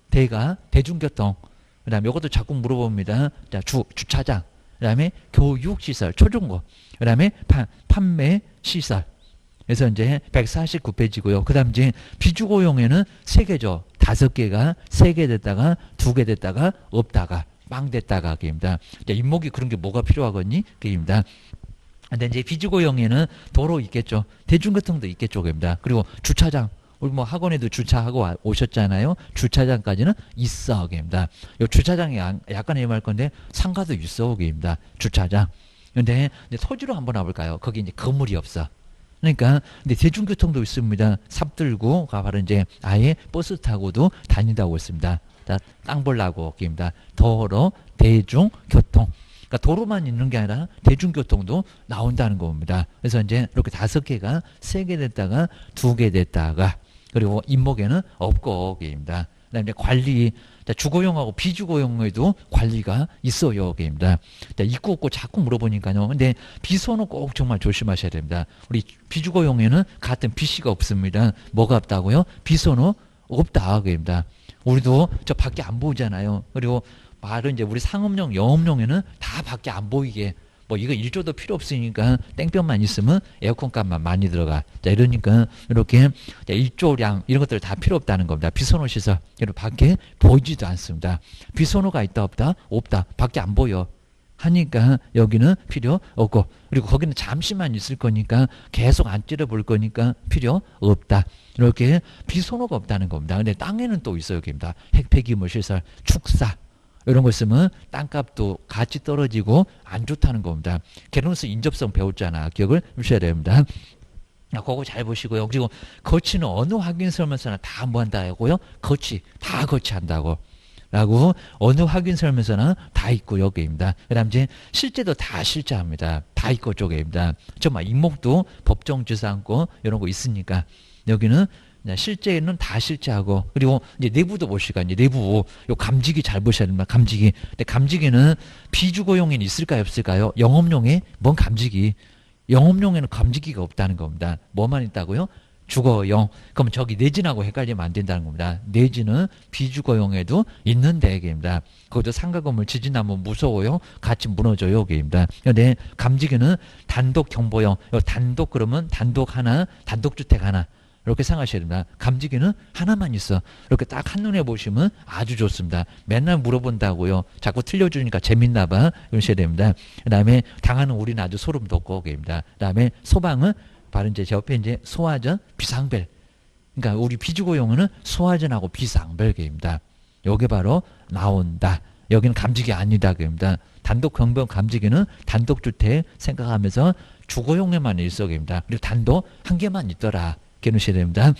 대가 대중교통. 그 다음에 이것도 자꾸 물어봅니다. 자, 주차장. 그 다음에 교육시설, 초중고. 그 다음에 판매시설. 그래서 이제 149페이지고요. 그 다음 이제 비주거용에는 3개죠. 5개가 3개 됐다가 2개 됐다가 없다가 빵 됐다가 그입니다. 자, 인목이 그런 게 뭐가 필요하겠니? 그입니다. 근데 이제 비주거용에는 도로 있겠죠. 대중교통도 있겠죠. 그입니다. 그리고 주차장. 우리 뭐 학원에도 주차하고 오셨잖아요. 주차장까지는 있어. 그입니다. 요 주차장이 약간 애매할 건데 상가도 있어. 그입니다. 주차장. 근데 토지로 한번 와볼까요? 거기 이제 건물이 없어. 그러니까 근데 대중교통도 있습니다. 삽들고가 바로 이제 아예 버스 타고도 다닌다고 했습니다. 자, 땅 벌라고 그입니다. 도로, 대중교통. 그러니까 도로만 있는 게 아니라 대중교통도 나온다는 겁니다. 그래서 이제 이렇게 5개가 3개 됐다가 2개 됐다가 그리고 임목에는 없고 게입니다. 그다음에 이제 관리 주거용하고 비주거용에도 관리가 있어요 게입니다. 있고 없고 자꾸 물어보니까요. 근데 비소는 꼭 정말 조심하셔야 됩니다. 우리 비주거용에는 같은 BC가 없습니다. 뭐가 없다고요? 비소는 없다 게입니다. 우리도 저 밖에 안 보잖아요. 그리고 말은 이제 우리 상업용, 영업용에는 다 밖에 안 보이게 뭐 이거 1조도 필요 없으니까 땡볕만 있으면 에어컨 값만 많이 들어가. 자, 이러니까 이렇게 1조량 이런 것들 다 필요 없다는 겁니다. 비선호 시설 이렇게 밖에 보이지도 않습니다. 비선호가 있다 없다? 없다. 밖에 안 보여. 하니까 여기는 필요 없고 그리고 거기는 잠시만 있을 거니까 계속 안 찌려볼 거니까 필요 없다. 이렇게 비선호가 없다는 겁니다. 근데 땅에는 또 있어요. 여기입니다. 핵폐기물 시설, 축사 이런 거 쓰면 땅값도 같이 떨어지고 안 좋다는 겁니다. 개론수 인접성 배웠잖아. 기억을 하셔야 됩니다. 그거 잘 보시고요. 그리고 거치는 어느 확인설명서나 다 뭐 한다고요? 거치, 다 거치한다고. 라고 어느 확인설명서나 다 있고 여기입니다. 그 다음 이제 실제도 다 실제합니다. 다 있고 쪽에입니다. 정말 임목도 법정지상권 이런 거 있으니까 여기는 실제는 다 실제하고 그리고 이제 내부도 보시가 이제 내부 요 감지기 잘 보셔야 됩니다. 감지기. 근데 감지기는 비주거용에는 있을까요, 없을까요? 영업용에 뭔 감지기? 영업용에는 감지기가 없다는 겁니다. 뭐만 있다고요? 주거용. 그럼 저기 내진하고 헷갈리면 안 된다는 겁니다. 내진은 비주거용에도 있는데 얘기입니다. 그것도 상가 건물 지진 나면 무서워요. 같이 무너져요. 여기입니다. 근데 감지기는 단독 경보용. 단독 그러면 단독 하나, 단독주택 하나. 이렇게 생각하셔야 됩니다. 감지기는 하나만 있어. 이렇게 딱 한눈에 보시면 아주 좋습니다. 맨날 물어본다고요. 자꾸 틀려주니까 재밌나 봐. 이러셔야 됩니다. 그 다음에 당하는 우리는 아주 소름 돋고 계입니다. 그 다음에 소방은 바로 이제 제 옆에 이제 소화전, 비상벨. 그러니까 우리 비주거용은 소화전하고 비상벨계입니다. 요게 바로 나온다. 여기는 감지기 아니다. 그입니다. 단독 경보 감지기는 단독주택 생각하면서 주거용에만 일석입니다. 그리고 단독 한 개만 있더라. 기억하셔야 됩니다.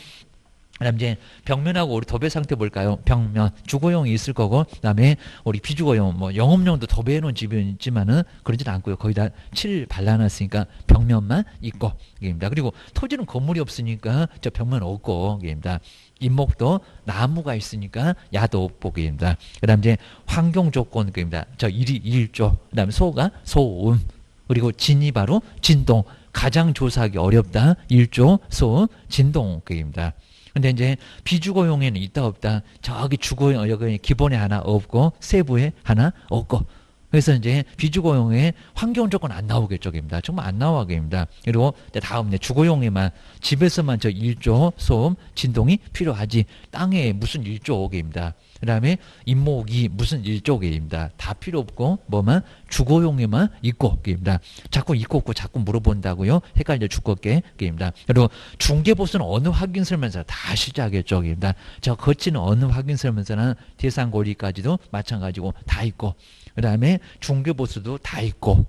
그다음 이제 벽면하고 우리 도배 상태 볼까요? 벽면 주거용이 있을 거고 그다음에 우리 비주거용 뭐 영업용도 도배해 놓은 집이 있지만은 그러진 않고요. 거의 다 칠 발라놨으니까 벽면만 있고 입니다. 그리고 토지는 건물이 없으니까 저 벽면 없고 입니다. 임목도 나무가 있으니까 야도 없고 입니다. 그다음 이제 환경 조건 입니다. 저 일이 일조 그다음에 소가 소음 그리고 진이 바로 진동 가장 조사하기 어렵다. 일조 소음 진동 입니다. 근데 이제 비주거용에는 있다 없다. 저기 주거용 여기 기본에 하나 없고 세부에 하나 없고. 그래서 이제 비주거용에 환경 조건 안 나오겠죠입니다. 정말 안 나오겠습니다. 그리고 다음 이제 주거용에만 집에서만 저 일조 소음 진동이 필요하지. 땅에 무슨 일조개입니다. 그다음에 임목이 무슨 일조개입니다. 다 필요 없고 뭐만 주거용에만 있고 게입니다. 자꾸 있고 없고 자꾸 물어본다고요. 헷갈려 죽겠게 게입니다. 그리고 중개보수는 어느 확인설명서 다 실제하겠죠 게입니다. 저 거치는 어느 확인설명서나 대상고리까지도 마찬가지고 다 있고 그 다음에 중개보수도 다 있고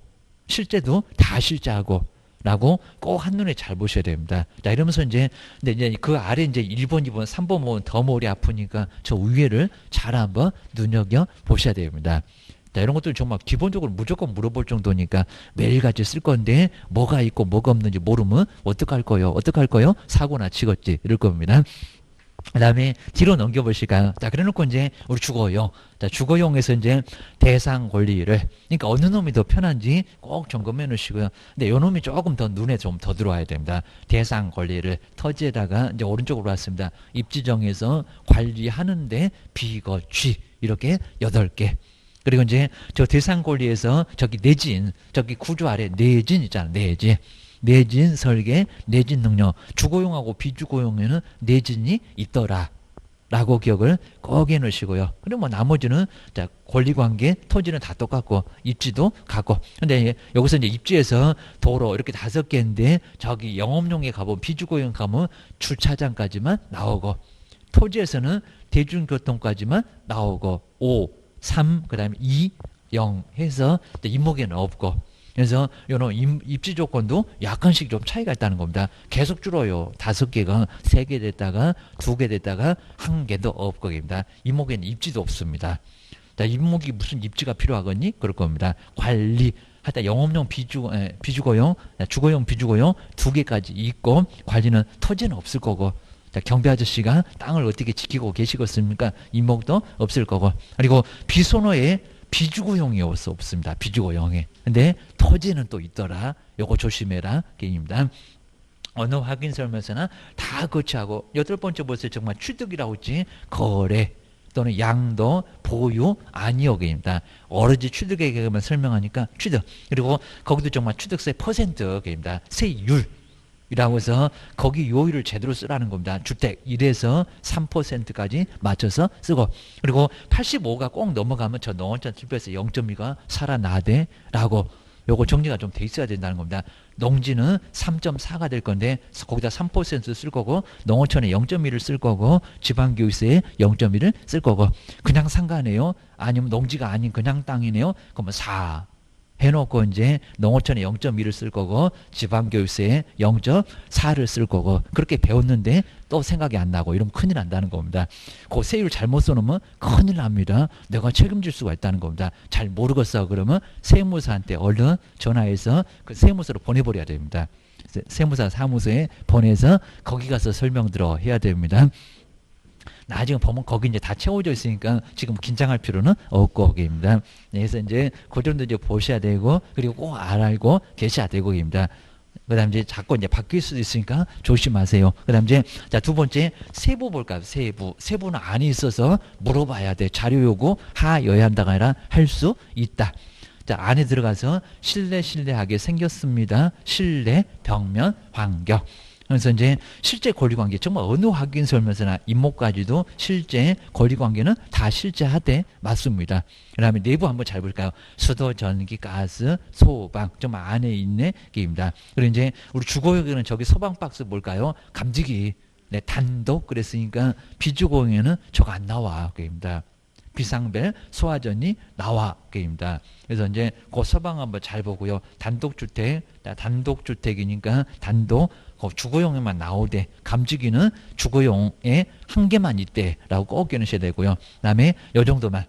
실제도 다 실제하고 라고 꼭 한눈에 잘 보셔야 됩니다. 자, 이러면서 이제, 근데 이제 그 아래 이제 1번, 2번, 3번 보면 더 머리 아프니까 저 위에를 잘 한번 눈여겨 보셔야 됩니다. 자, 이런 것들 정말 기본적으로 무조건 물어볼 정도니까 매일같이 쓸 건데 뭐가 있고 뭐가 없는지 모르면 어떡할 거요? 어떡할 거요? 사고나 치겠지. 이럴 겁니다. 그 다음에 뒤로 넘겨보실까요? 자, 그래 놓고 이제 우리 주거용. 자, 주거용에서 이제 대상 권리를. 그러니까 어느 놈이 더 편한지 꼭 점검해 놓으시고요. 근데 요 놈이 조금 더 눈에 좀 더 들어와야 됩니다. 대상 권리를 터지에다가 이제 오른쪽으로 왔습니다. 입지정에서 관리하는데 비거취. 이렇게 8개. 그리고 이제 저 대상 권리에서 저기 내진, 저기 구조 아래 내진 있잖아. 내진. 내진 설계, 내진 능력, 주거용하고 비주거용에는 내진이 있더라. 라고 기억을 꼭 해놓으시고요. 그리고 뭐 나머지는 자 권리관계, 토지는 다 똑같고 입지도 같고. 근데 여기서 이제 입지에서 도로 이렇게 5개인데 저기 영업용에 가보면 비주거용 가면 주차장까지만 나오고 토지에서는 대중교통까지만 나오고 5, 3, 그 다음에 2, 0 해서 임목에는 없고 그래서 요런 입지 조건도 약간씩 좀 차이가 있다는 겁니다. 계속 줄어요. 5개가 3개 됐다가 2개 됐다가 1개도 없고 입니다. 임목에는 입지도 없습니다. 자, 입목이 무슨 입지가 필요하겠니? 그럴 겁니다. 관리 하여튼 영업용 비주거용, 주거용 비주거용 두 개까지 있고 관리는 토지는 없을 거고 자, 경비 아저씨가 땅을 어떻게 지키고 계시겠습니까? 입목도 없을 거고 그리고 비소노에 비주거용이 없습니다. 비주거용에. 근데 토지는 또 있더라. 요거 조심해라. 게임입니다. 어느 확인설명서나 다 거치하고 여덟 번째 보세요. 정말 취득이라고 했지. 거래 또는 양도, 보유, 아니오게입니다. 어르지 취득에 대해서 설명하니까 취득. 그리고 거기도 정말 취득세 퍼센트입니다. 세율이라고 해서 거기 요율을 제대로 쓰라는 겁니다. 주택 1에서 3%까지 맞춰서 쓰고 그리고 85가 꼭 넘어가면 저 농어촌 투표에서 0.2가 살아나대라고 요거 정리가 좀 돼 있어야 된다는 겁니다. 농지는 3.4가 될 건데 거기다 3%쓸 거고 농어촌에 0.1을 쓸 거고 지방교육세에 0.1을 쓸 거고 그냥 상가네요. 아니면 농지가 아닌 그냥 땅이네요. 그러면 4 해놓고 이제 농어촌에 0.1을 쓸 거고 지방교육세에 0.4를 쓸 거고 그렇게 배웠는데 또 생각이 안 나고 이러면 큰일 난다는 겁니다. 그 세율 잘못 써놓으면 큰일 납니다. 내가 책임질 수가 있다는 겁니다. 잘 모르겠어 그러면 세무사한테 얼른 전화해서 그 세무서로 보내버려야 됩니다. 세무사 사무소에 보내서 거기 가서 설명 들어 해야 됩니다. 나중에 보면 거기 이제 다 채워져 있으니까 지금 긴장할 필요는 없고 거기입니다. 그래서 이제 그 정도 이제 보셔야 되고 그리고 꼭 알고 계셔야 되고입니다. 그다음 이제 자꾸 이제 바뀔 수도 있으니까 조심하세요. 그다음 이제 자 두 번째 세부 볼까요? 세부는 안에 있어서 물어봐야 돼. 자료 요구 하여야 한다가 아니라 할 수 있다. 자 안에 들어가서 실내하게 생겼습니다. 실내 벽면 환경. 그래서 이제 실제 권리관계 정말 어느 확인설명서나 입목까지도 실제 권리관계는 다 실제하되 맞습니다. 그 다음에 내부 한번 잘 볼까요? 수도, 전기, 가스, 소방 정말 안에 있는 게입니다. 그리고 이제 우리 주거용에는 저기 소방 박스 볼까요? 감지기 네, 단독 그랬으니까 비주거용에는 저거 안 나와 게입니다. 비상벨 소화전이 나와 게입니다. 그래서 이제 그 서방 한번 잘 보고요. 단독주택이니까 단독 주거용에만 나오되 감지기는 주거용에 한 개만 있대라고 꼭 끼우셔야 되고요. 그다음에 요 정도만.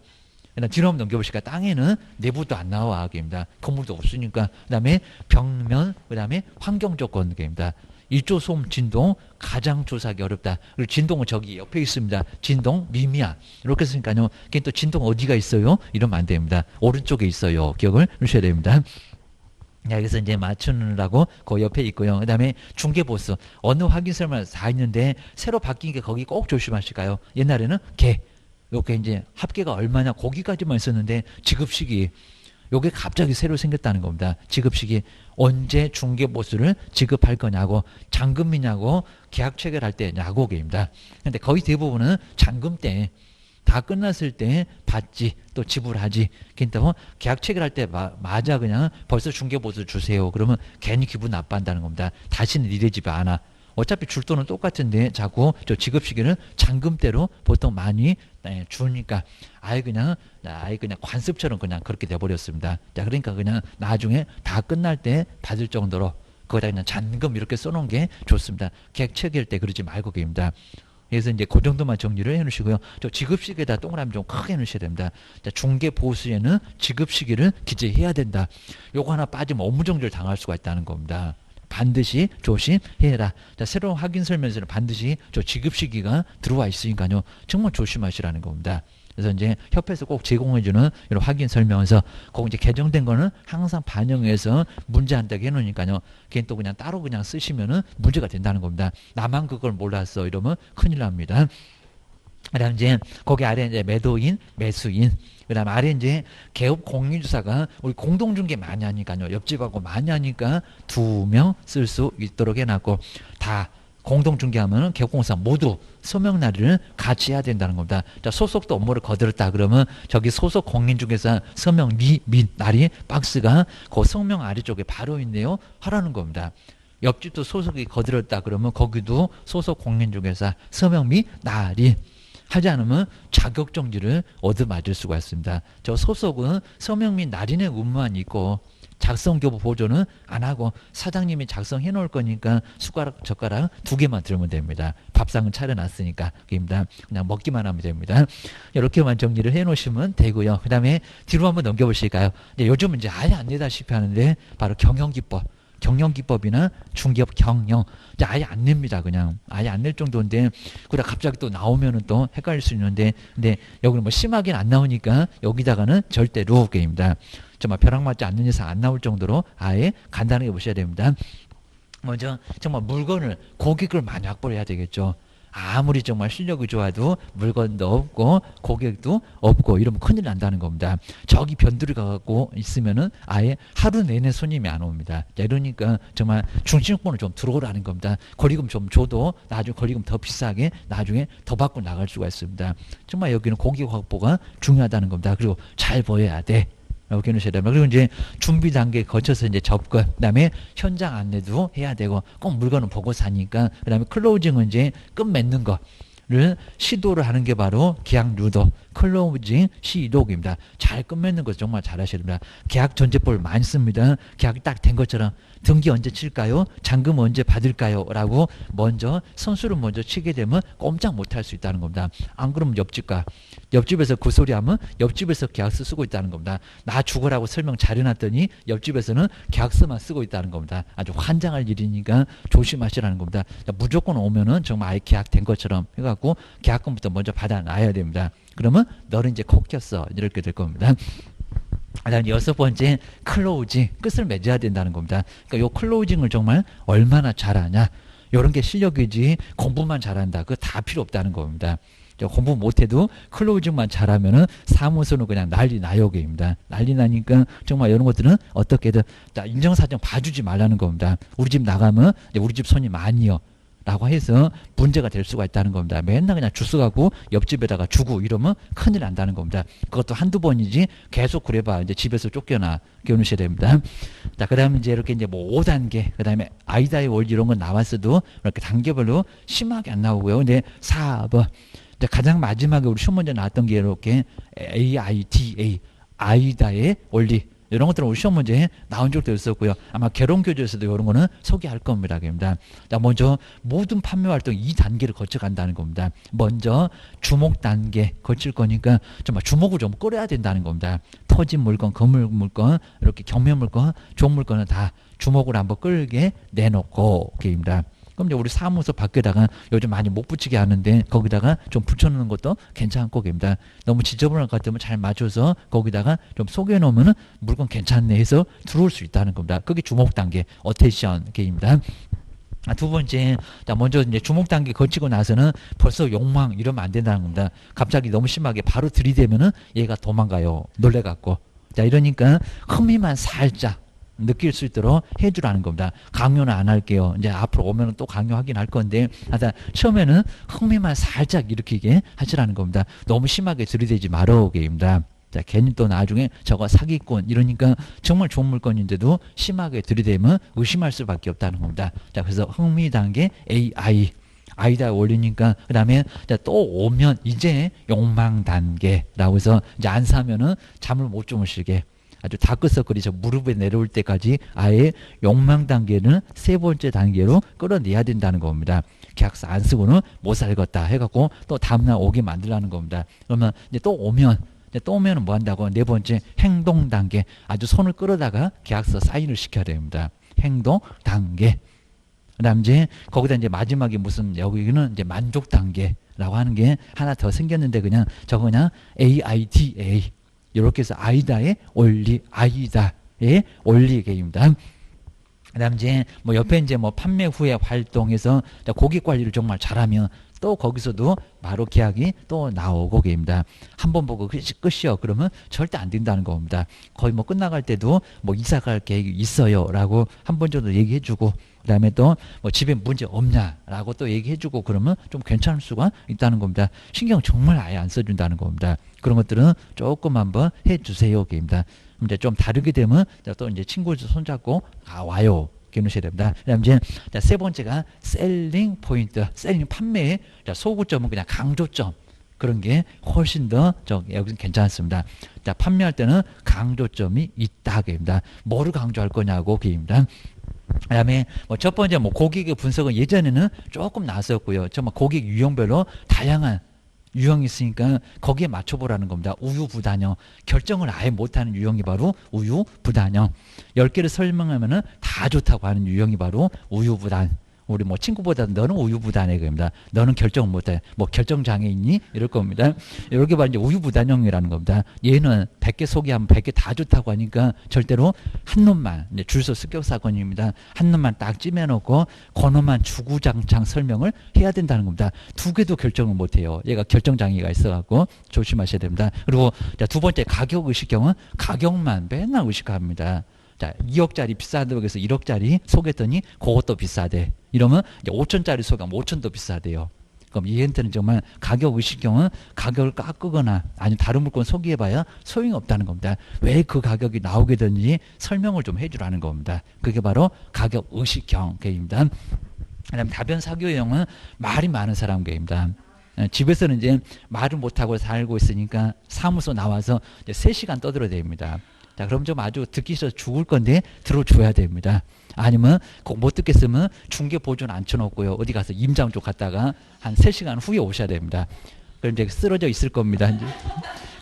그다음 뒤로 한번 넘겨보시니까 땅에는 내부도 안 나와 게입니다. 건물도 없으니까. 그다음에 벽면, 그다음에 환경 조건 게입니다. 일조 소음 진동 가장 조사하기 어렵다. 그리고 진동은 저기 옆에 있습니다. 진동 미미야. 이렇게 했으니까요. 그게 또 진동 어디가 있어요? 이러면 안 됩니다. 오른쪽에 있어요. 기억을 하셔야 됩니다. 여기서 이제 맞추느라고 그 옆에 있고요. 그 다음에 중개보수. 어느 확인설명 다 있는데 새로 바뀐 게 거기 꼭 조심하실까요? 옛날에는 개. 요게 이제 합계가 얼마냐 거기까지만 있었는데 지급시기. 요게 갑자기 새로 생겼다는 겁니다. 지급시기. 언제 중개보수를 지급할 거냐고 잔금이냐고 계약 체결할 때냐고 게입니다. 근데 거의 대부분은 잔금 때 다 끝났을 때 받지 또 지불하지. 그러니까 계약 체결할 때 맞아 그냥 벌써 중개보수 주세요. 그러면 괜히 기분 나빠한다는 겁니다. 다시는 니네 집에 안 와. 어차피 줄 돈은 똑같은데 자꾸 저 지급 시기는 잔금대로 보통 많이 주니까 아예 그냥 관습처럼 그냥 그렇게 돼버렸습니다. 자 그러니까 그냥 나중에 다 끝날 때 받을 정도로 거기다 그냥 잔금 이렇게 써놓은 게 좋습니다. 계약 체결 때 그러지 말고 계입니다. 그래서 이제 그 정도만 정리를 해놓으시고요. 저 지급시기에다 동그라미 좀 크게 해놓으셔야 됩니다. 자, 중개보수에는 지급시기를 기재해야 된다. 요거 하나 빠지면 업무정지를 당할 수가 있다는 겁니다. 반드시 조심해라. 자, 새로운 확인설명서는 반드시 저 지급시기가 들어와 있으니까요. 정말 조심하시라는 겁니다. 그래서 이제 협회에서 꼭 제공해주는 이런 확인설명서, 꼭 이제 개정된 거는 항상 반영해서 문제한다고 해놓으니까요. 걔는 또 그냥 따로 그냥 쓰시면은 문제가 된다는 겁니다. 나만 그걸 몰랐어 이러면 큰일 납니다. 그다음 이제 거기 아래 이제 매도인, 매수인. 그다음 아래 이제 개업 공인주사가 우리 공동중개 많이 하니까요. 옆집하고 많이 하니까 2명 쓸 수 있도록 해놨고 다. 공동중개하면 개업공사 모두 서명 날을 같이 해야 된다는 겁니다. 자, 소속도 업무를 거들었다 그러면 저기 소속 공인중개사 서명 및 날이 박스가 그 성명 아래쪽에 바로 있네요. 하라는 겁니다. 옆집도 소속이 거들었다 그러면 거기도 소속 공인중개사 서명 및 날이 하지 않으면 자격정지를 얻어맞을 수가 있습니다. 저 소속은 서명 및 날인의 의무만 있고 작성 교부 보조는 안 하고 사장님이 작성해 놓을 거니까 숟가락 젓가락 2개만 들면 됩니다. 밥상은 차려놨으니까 입니다. 그냥 먹기만 하면 됩니다. 이렇게만 정리를 해 놓으시면 되고요. 그 다음에 뒤로 한번 넘겨보실까요? 요즘은 이제 아예 안 내다시피 하는데 바로 경영기법. 경영기법이나 중개업 경영 이제 아예 안 냅니다. 그냥 아예 안 낼 정도인데 그러다 갑자기 또 나오면은 또 헷갈릴 수 있는데 근데 여기는 뭐 심하게는 안 나오니까 여기다가는 절대로 게임입니다. 정말 벼락 맞지 않는 이상 안 나올 정도로 아예 간단하게 보셔야 됩니다. 먼저 정말 물건을 고객을 많이 확보를 해야 되겠죠. 아무리 정말 실력이 좋아도 물건도 없고 고객도 없고 이러면 큰일 난다는 겁니다. 저기 변두리 가갖고 있으면은 아예 하루 내내 손님이 안 옵니다. 이러니까 정말 중심권을 좀 들어오라는 겁니다. 권리금 좀 줘도 나중에 권리금 더 비싸게 나중에 더 받고 나갈 수가 있습니다. 정말 여기는 고객 확보가 중요하다는 겁니다. 그리고 잘 보여야 돼. 이렇게 해놓으셔야 됩니다. 그리고 이제 준비 단계 거쳐서 이제 접근, 그 다음에 현장 안내도 해야 되고, 꼭 물건은 보고 사니까, 그 다음에 클로징은 이제 끝 맺는 거를 시도를 하는 게 바로 계약 유도, 클로징 시도입니다. 잘 끝맺는 거 정말 잘 하셔야 됩니다. 계약 전제법을 많이 씁니다. 계약이 딱 된 것처럼 등기 언제 칠까요? 잔금 언제 받을까요? 라고 먼저 선수를 먼저 치게 되면 꼼짝 못할 수 있다는 겁니다. 안 그러면 옆집에서 그 소리 하면 옆집에서 계약서 쓰고 있다는 겁니다. 나 죽으라고 설명 잘 해놨더니 옆집에서는 계약서만 쓰고 있다는 겁니다. 아주 환장할 일이니까 조심하시라는 겁니다. 무조건 오면은 정말 아예 계약된 것처럼 해갖고 계약금부터 먼저 받아놔야 됩니다. 그러면 너는 이제 콕 꼈어. 이렇게 될 겁니다. 그다음 6번째 클로징, 끝을 맺어야 된다는 겁니다. 그러니까 요 클로징을 정말 얼마나 잘하냐, 이런 게 실력이지 공부만 잘한다 그거 다 필요 없다는 겁니다. 공부 못해도 클로징만 잘하면은 사무소는 그냥 난리 나요게입니다. 난리 나니까 정말 이런 것들은 어떻게든 인정사정 봐주지 말라는 겁니다. 우리 집 나가면 우리 집 손님 아니요 라고 해서 문제가 될 수가 있다는 겁니다. 맨날 그냥 주스 갖고 옆집에다가 주고 이러면 큰일 난다는 겁니다. 그것도 한두 번이지 계속 그래봐 이제 집에서 쫓겨나 깨우셔야 됩니다. 자, 그 다음에 이제 이렇게 이제 뭐 5단계, 그 다음에 아이다의 원리 이런 건 나왔어도 이렇게 단계별로 심하게 안 나오고요. 근데 4번. 가장 마지막에 우리 시험 문제 나왔던 게 이렇게 AIDA, 아이다의 원리. 이런 것들은 우리 시험 문제에 나온 적도 있었고요. 아마 개론교재에서도 이런 거는 소개할 겁니다. 자, 먼저 모든 판매 활동 2단계를 거쳐간다는 겁니다. 먼저 주목 단계 거칠 거니까 정말 주목을 좀 끌어야 된다는 겁니다. 터진 물건, 건물 물건, 이렇게 경매 물건, 좋은 물건은 다 주목을 한번 끌게 내놓고 게임입니다. 그럼 이제 우리 사무소 밖에다가 요즘 많이 못 붙이게 하는데 거기다가 좀 붙여놓는 것도 괜찮고 게임입니다. 너무 지저분할 것 같으면 잘 맞춰서 거기다가 좀 속여놓으면 물건 괜찮네 해서 들어올 수 있다는 겁니다. 그게 주목 단계 어테이션 게임입니다. 두 번째, 자, 먼저 이제 주목 단계 거치고 나서는 벌써 욕망 이러면 안 된다는 겁니다. 갑자기 너무 심하게 바로 들이대면은 얘가 도망가요. 놀래갖고. 자, 이러니까 흥미만 살짝 느낄 수 있도록 해주라는 겁니다. 강요는 안 할게요. 이제 앞으로 오면 또 강요하긴 할 건데, 하여튼 처음에는 흥미만 살짝 일으키게 하시라는 겁니다. 너무 심하게 들이대지 말아오게입니다. 자, 괜히 또 나중에 저거 사기꾼 이러니까 정말 좋은 물건인데도 심하게 들이대면 의심할 수밖에 없다는 겁니다. 자, 그래서 흥미 단계 AI. 아이다 올리니까 그 다음에 또 오면 이제 욕망 단계라고 해서 이제 안 사면은 잠을 못 주무시게 아주 다크서클이 저 무릎에 내려올 때까지 아예 욕망 단계는 3번째 단계로 끌어내야 된다는 겁니다. 계약서 안 쓰고는 못 살겠다 해갖고 또 다음날 오게 만들라는 겁니다. 그러면 이제 또 오면 뭐 한다고 4번째 행동 단계, 아주 손을 끌어다가 계약서 사인을 시켜야 됩니다. 행동 단계. 그다음 이제 거기다 이제 마지막에 무슨 여기는 이제 만족 단계라고 하는 게 하나 더 생겼는데 그냥 저거 그냥 AIDA 이렇게 해서 아이다의 원리, 아이다의 원리 계획입니다. 그다음 이제 뭐 옆에 이제 뭐 판매 후에 활동해서 고객 관리를 정말 잘하면 또 거기서도 바로 계약이 또 나오고 계입니다. 한 번 보고 끝이요. 그러면 절대 안 된다는 겁니다. 거의 뭐 끝나갈 때도 뭐 이사 갈 계획이 있어요라고 한 번 정도 얘기해주고 그다음에 또 뭐 집에 문제 없냐라고 또 얘기해주고 그러면 좀 괜찮을 수가 있다는 겁니다. 신경 정말 아예 안 써준다는 겁니다. 그런 것들은 조금 한번 해주세요. 게임입니다. 이제 좀 다르게 되면 또 이제 친구 손잡고 와요. 기억하셔야 됩니다. 그다음 이제 세 번째가 셀링 포인트, 셀링 판매의 소구점은 그냥 강조점. 그런 게 훨씬 더 여기는 괜찮습니다. 자, 판매할 때는 강조점이 있다 그입니다. 뭐를 강조할 거냐고 그입니다. 그다음에 뭐 첫 번째 뭐 고객의 분석은 예전에는 조금 나섰고요. 정말 고객 유형별로 다양한 유형이 있으니까 거기에 맞춰보라는 겁니다. 우유부단형. 결정을 아예 못하는 유형이 바로 우유부단형. 10개를 설명하면은 다 좋다고 하는 유형이 바로 우유부단. 우리 뭐 친구보다 너는 우유부단해 그럽니다. 너는 결정을 못해. 뭐 결정장애 있니? 이럴 겁니다. 이렇게 바로 이제 우유부단형이라는 겁니다. 얘는 100개 소개하면 100개 다 좋다고 하니까 절대로 한 놈만, 이제 줄서 습격 사건입니다. 한 놈만 딱 찜해놓고 그 놈만 주구장창 설명을 해야 된다는 겁니다. 두 개도 결정을 못해요. 얘가 결정장애가 있어갖고 조심하셔야 됩니다. 그리고 자, 두 번째 가격 의식형은 가격만 맨날 의식합니다. 자, 2억짜리 비싸다고 해서 1억짜리 속였더니 그것도 비싸대. 이러면 5천짜리 속이면 5천도 비싸대요. 그럼 얘한테는 정말 가격 의식형은 가격을 깎거나 아니면 다른 물건 소개해봐야 소용이 없다는 겁니다. 왜 그 가격이 나오게 되는지 설명을 좀 해주라는 겁니다. 그게 바로 가격 의식형입니다. 그다음 다변 사교형은 말이 많은 사람입니다. 집에서는 이제 말을 못하고 살고 있으니까 사무소 나와서 이제 3시간 떠들어야 됩니다. 자, 그럼 좀 아주 듣기 싫어서 죽을 건데 들어줘야 됩니다. 아니면 꼭 못 듣겠으면 중개 보조는 앉혀놓고요. 어디 가서 임장 쪽 갔다가 한 3시간 후에 오셔야 됩니다. 그럼 이제 쓰러져 있을 겁니다. 이제.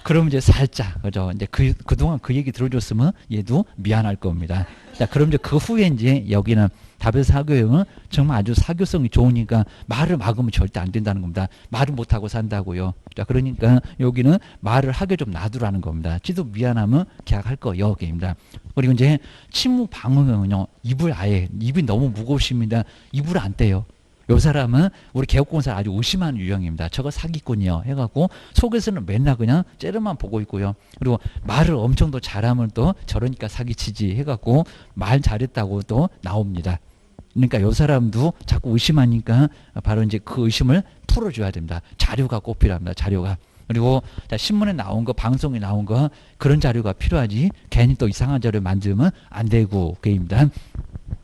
그럼 이제 살짝, 그죠? 이제 그동안 그 얘기 들어줬으면 얘도 미안할 겁니다. 자, 그럼 이제 그 후에 이제 여기는 다변 사교형은 정말 아주 사교성이 좋으니까 말을 막으면 절대 안 된다는 겁니다. 말을 못하고 산다고요. 자, 그러니까 여기는 말을 하게 좀 놔두라는 겁니다. 지도 미안하면 계약할 거요. 입니다. 그리고 이제 침묵 방어형은요, 입이 너무 무거우십니다. 입을 안 떼요. 요 사람은 우리 개업공사 아주 의심하는 유형입니다. 저거 사기꾼이요 해갖고 속에서는 맨날 그냥 째려만 보고 있고요. 그리고 말을 엄청 더 잘하면 또 저러니까 사기치지 해갖고 말 잘했다고 또 나옵니다. 그러니까 요 사람도 자꾸 의심하니까 바로 이제 그 의심을 풀어줘야 됩니다. 자료가 꼭 필요합니다. 자료가. 그리고 신문에 나온 거, 방송에 나온 거 그런 자료가 필요하지 괜히 또 이상한 자료 만들면 안 되고 그입니다.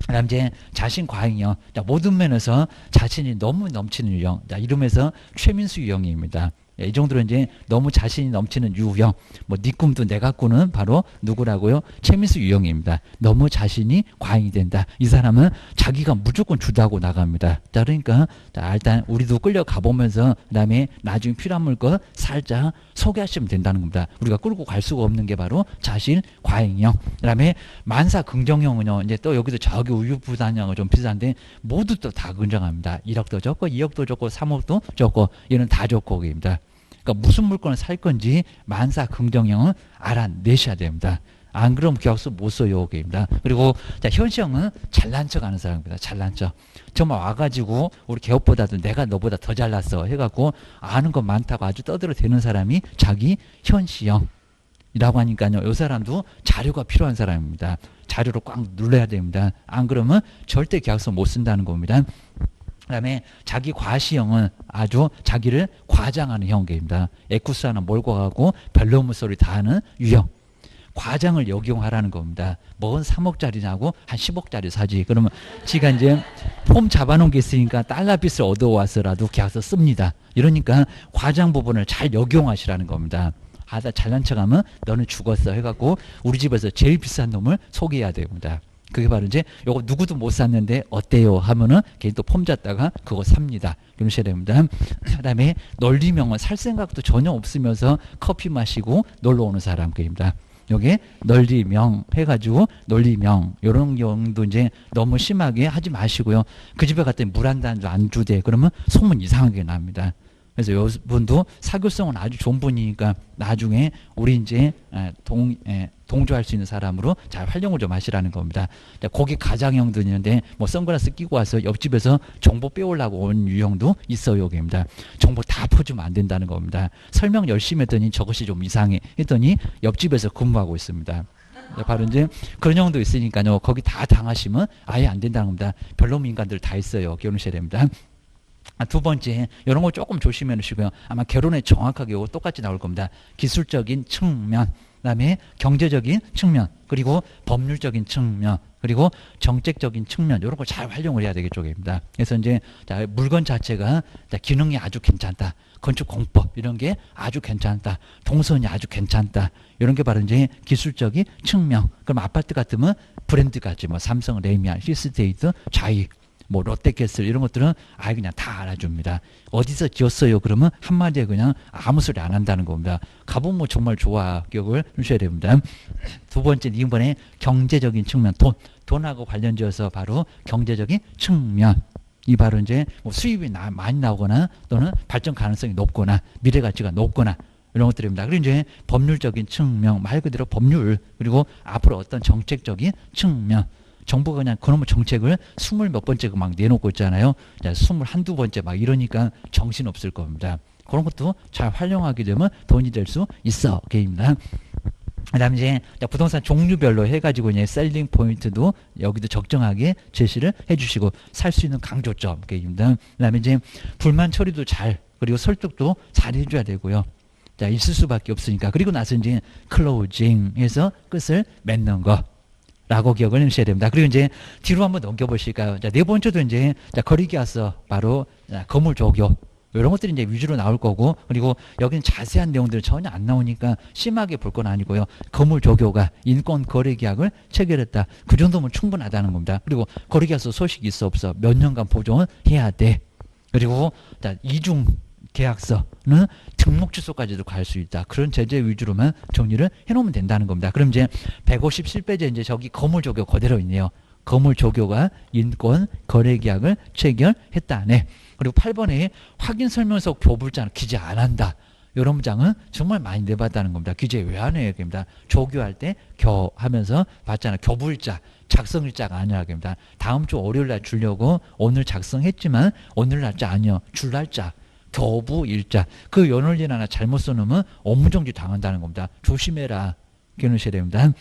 그다음 이제 자신 과잉형. 자, 모든 면에서 자신이 너무 넘치는 유형. 자, 이름에서 최민수 유형입니다. 이 정도로 이제 너무 자신이 넘치는 유형. 뭐 네 꿈도 내가 꾸는 바로 누구라고요? 최민수 유형입니다. 너무 자신이 과잉이 된다. 이 사람은 자기가 무조건 주도하고 나갑니다. 자, 그러니까 자, 일단 우리도 끌려가 보면서 그다음에 나중에 필요한 물건 살짝 소개하시면 된다는 겁니다. 우리가 끌고 갈 수가 없는 게 바로 자신 과잉형. 그다음에 만사 긍정형은요. 이제 또 여기도 저기 우유부단형은 좀 비슷한데 모두 또 다 긍정합니다. 1억도 좋고 2억도 좋고 3억도 좋고 얘는 다 좋고 입니다. 그러니까 무슨 물건을 살 건지 만사 긍정형은 알아내셔야 됩니다. 안 그러면 계약서 못 써요. 입니다. 그리고 자, 현시형은 잘난 척 하는 사람입니다. 잘난 척. 정말 와가지고 우리 개업보다도 내가 너보다 더 잘났어 해갖고 아는 것 많다고 아주 떠들어대는 사람이 자기 현시형. 이라고 하니까요. 이 사람도 자료가 필요한 사람입니다. 자료를 꽉 눌러야 됩니다. 안 그러면 절대 계약서 못 쓴다는 겁니다. 그다음에 자기 과시형은 아주 자기를 과장하는 형계입니다. 에쿠스 하나 몰고 가고 별로무 소리 다 하는 유형. 과장을 역용하라는 겁니다. 뭔 3억짜리냐고 한 10억짜리 사지. 그러면 지가 이제 폼 잡아놓은 게 있으니까 달러빚을 얻어와서라도 계약서 씁니다. 이러니까 과장 부분을 잘 역용하시라는 겁니다. 아, 나 잘난 척하면 너는 죽었어 해갖고 우리 집에서 제일 비싼 놈을 소개해야 됩니다. 그게 바로 이제 요거 누구도 못 샀는데 어때요 하면은 걔 또 폼 잡다가 그거 삽니다. 이러셔야 됩니다. 그다음에 널리명은 살 생각도 전혀 없으면서 커피 마시고 놀러 오는 사람 그입니다. 요게 널리명 해가지고 널리명 요런 경우도 이제 너무 심하게 하지 마시고요. 그 집에 갔더니 물 한 잔도 안 주대. 그러면 소문 이상하게 납니다. 그래서 이분도 사교성은 아주 좋은 분이니까 나중에 우리 이제 동조할 수 있는 사람으로 잘 활용을 좀 하시라는 겁니다. 고객 가장형도 있는데 뭐 선글라스 끼고 와서 옆집에서 정보 빼오려고 온 유형도 있어요. 여기입니다. 정보 다 퍼주면 안 된다는 겁니다. 설명 열심히 했더니 저것이 좀 이상해 했더니 옆집에서 근무하고 있습니다. 바로 이제 그런 형도 있으니까요. 거기 다 당하시면 아예 안 된다는 겁니다. 별놈 인간들 다 있어요. 기억하셔야 됩니다. 두 번째, 이런 거 조금 조심해 주시고요. 아마 결론에 정확하게 이거 똑같이 나올 겁니다. 기술적인 측면, 그다음에 경제적인 측면, 그리고 법률적인 측면, 그리고 정책적인 측면, 이런 걸 잘 활용을 해야 되겠죠. 입니다. 그래서 이제 물건 자체가 기능이 아주 괜찮다. 건축 공법 이런 게 아주 괜찮다. 동선이 아주 괜찮다. 이런 게 바로 이제 기술적인 측면. 그럼 아파트 같으면 브랜드까지 뭐 삼성, 레미안, 시스테이트, 자이, 뭐 롯데캐슬 이런 것들은 아예 그냥 다 알아줍니다. 어디서 지었어요? 그러면 한마디에 그냥 아무 소리 안 한다는 겁니다. 가보면 뭐 정말 좋아. 기억을 주셔야 됩니다. 두 번째, 이번에 경제적인 측면, 돈하고 관련지어서 바로 경제적인 측면. 이 바로 이제 뭐 수입이 많이 나오거나 또는 발전 가능성이 높거나 미래 가치가 높거나 이런 것들입니다. 그리고 이제 법률적인 측면, 말 그대로 법률, 그리고 앞으로 어떤 정책적인 측면. 정부가 그냥 그놈의 정책을 20몇 번째 막 내놓고 있잖아요. 21, 두 번째 막 이러니까 정신 없을 겁니다. 그런 것도 잘 활용하게 되면 돈이 될 수 있어. 게임입니다. 그다음에 이제 부동산 종류별로 해가지고 이제 셀링 포인트도 여기도 적정하게 제시를 해주시고 살 수 있는 강조점. 게임입니다. 그다음에 이제 불만 처리도 잘, 그리고 설득도 잘 해줘야 되고요. 자, 있을 수밖에 없으니까. 그리고 나서 이제 클로징해서 끝을 맺는 거. 라고 기억을 해주셔야 됩니다. 그리고 이제 뒤로 한번 넘겨보실까요? 자, 네 번째도 이제 거리계약서 바로 건물 조교 이런 것들이 이제 위주로 나올 거고, 그리고 여기는 자세한 내용들은 전혀 안 나오니까 심하게 볼 건 아니고요. 건물 조교가 인권 거래 계약을 체결했다. 그 정도면 충분하다는 겁니다. 그리고 거리계약서 소식이 있어 없어 몇 년간 보존을 해야 돼. 그리고 자, 이중 계약서는 등록 취소까지도 갈 수 있다. 그런 제재 위주로만 정리를 해놓으면 된다는 겁니다. 그럼 이제 157페이지에 이제 저기 건물 조교 그대로 있네요. 건물 조교가 인권 거래 계약을 체결했다네. 그리고 8번에 확인 설명서 교부일자는 기재 안 한다. 이런 문장은 정말 많이 내봤다는 겁니다. 기재 왜 안 해요? 입니다. 조교할 때 교 하면서 봤잖아요. 교부일자. 작성일자가 아니라 입니다. 다음 주 월요일 날 주려고 오늘 작성했지만 오늘 날짜 아니요. 줄 날짜. 교부 일자. 그 연월일 하나 잘못 써놓으면 업무정지 당한다는 겁니다. 조심해라. 기억하셔야 됩니다.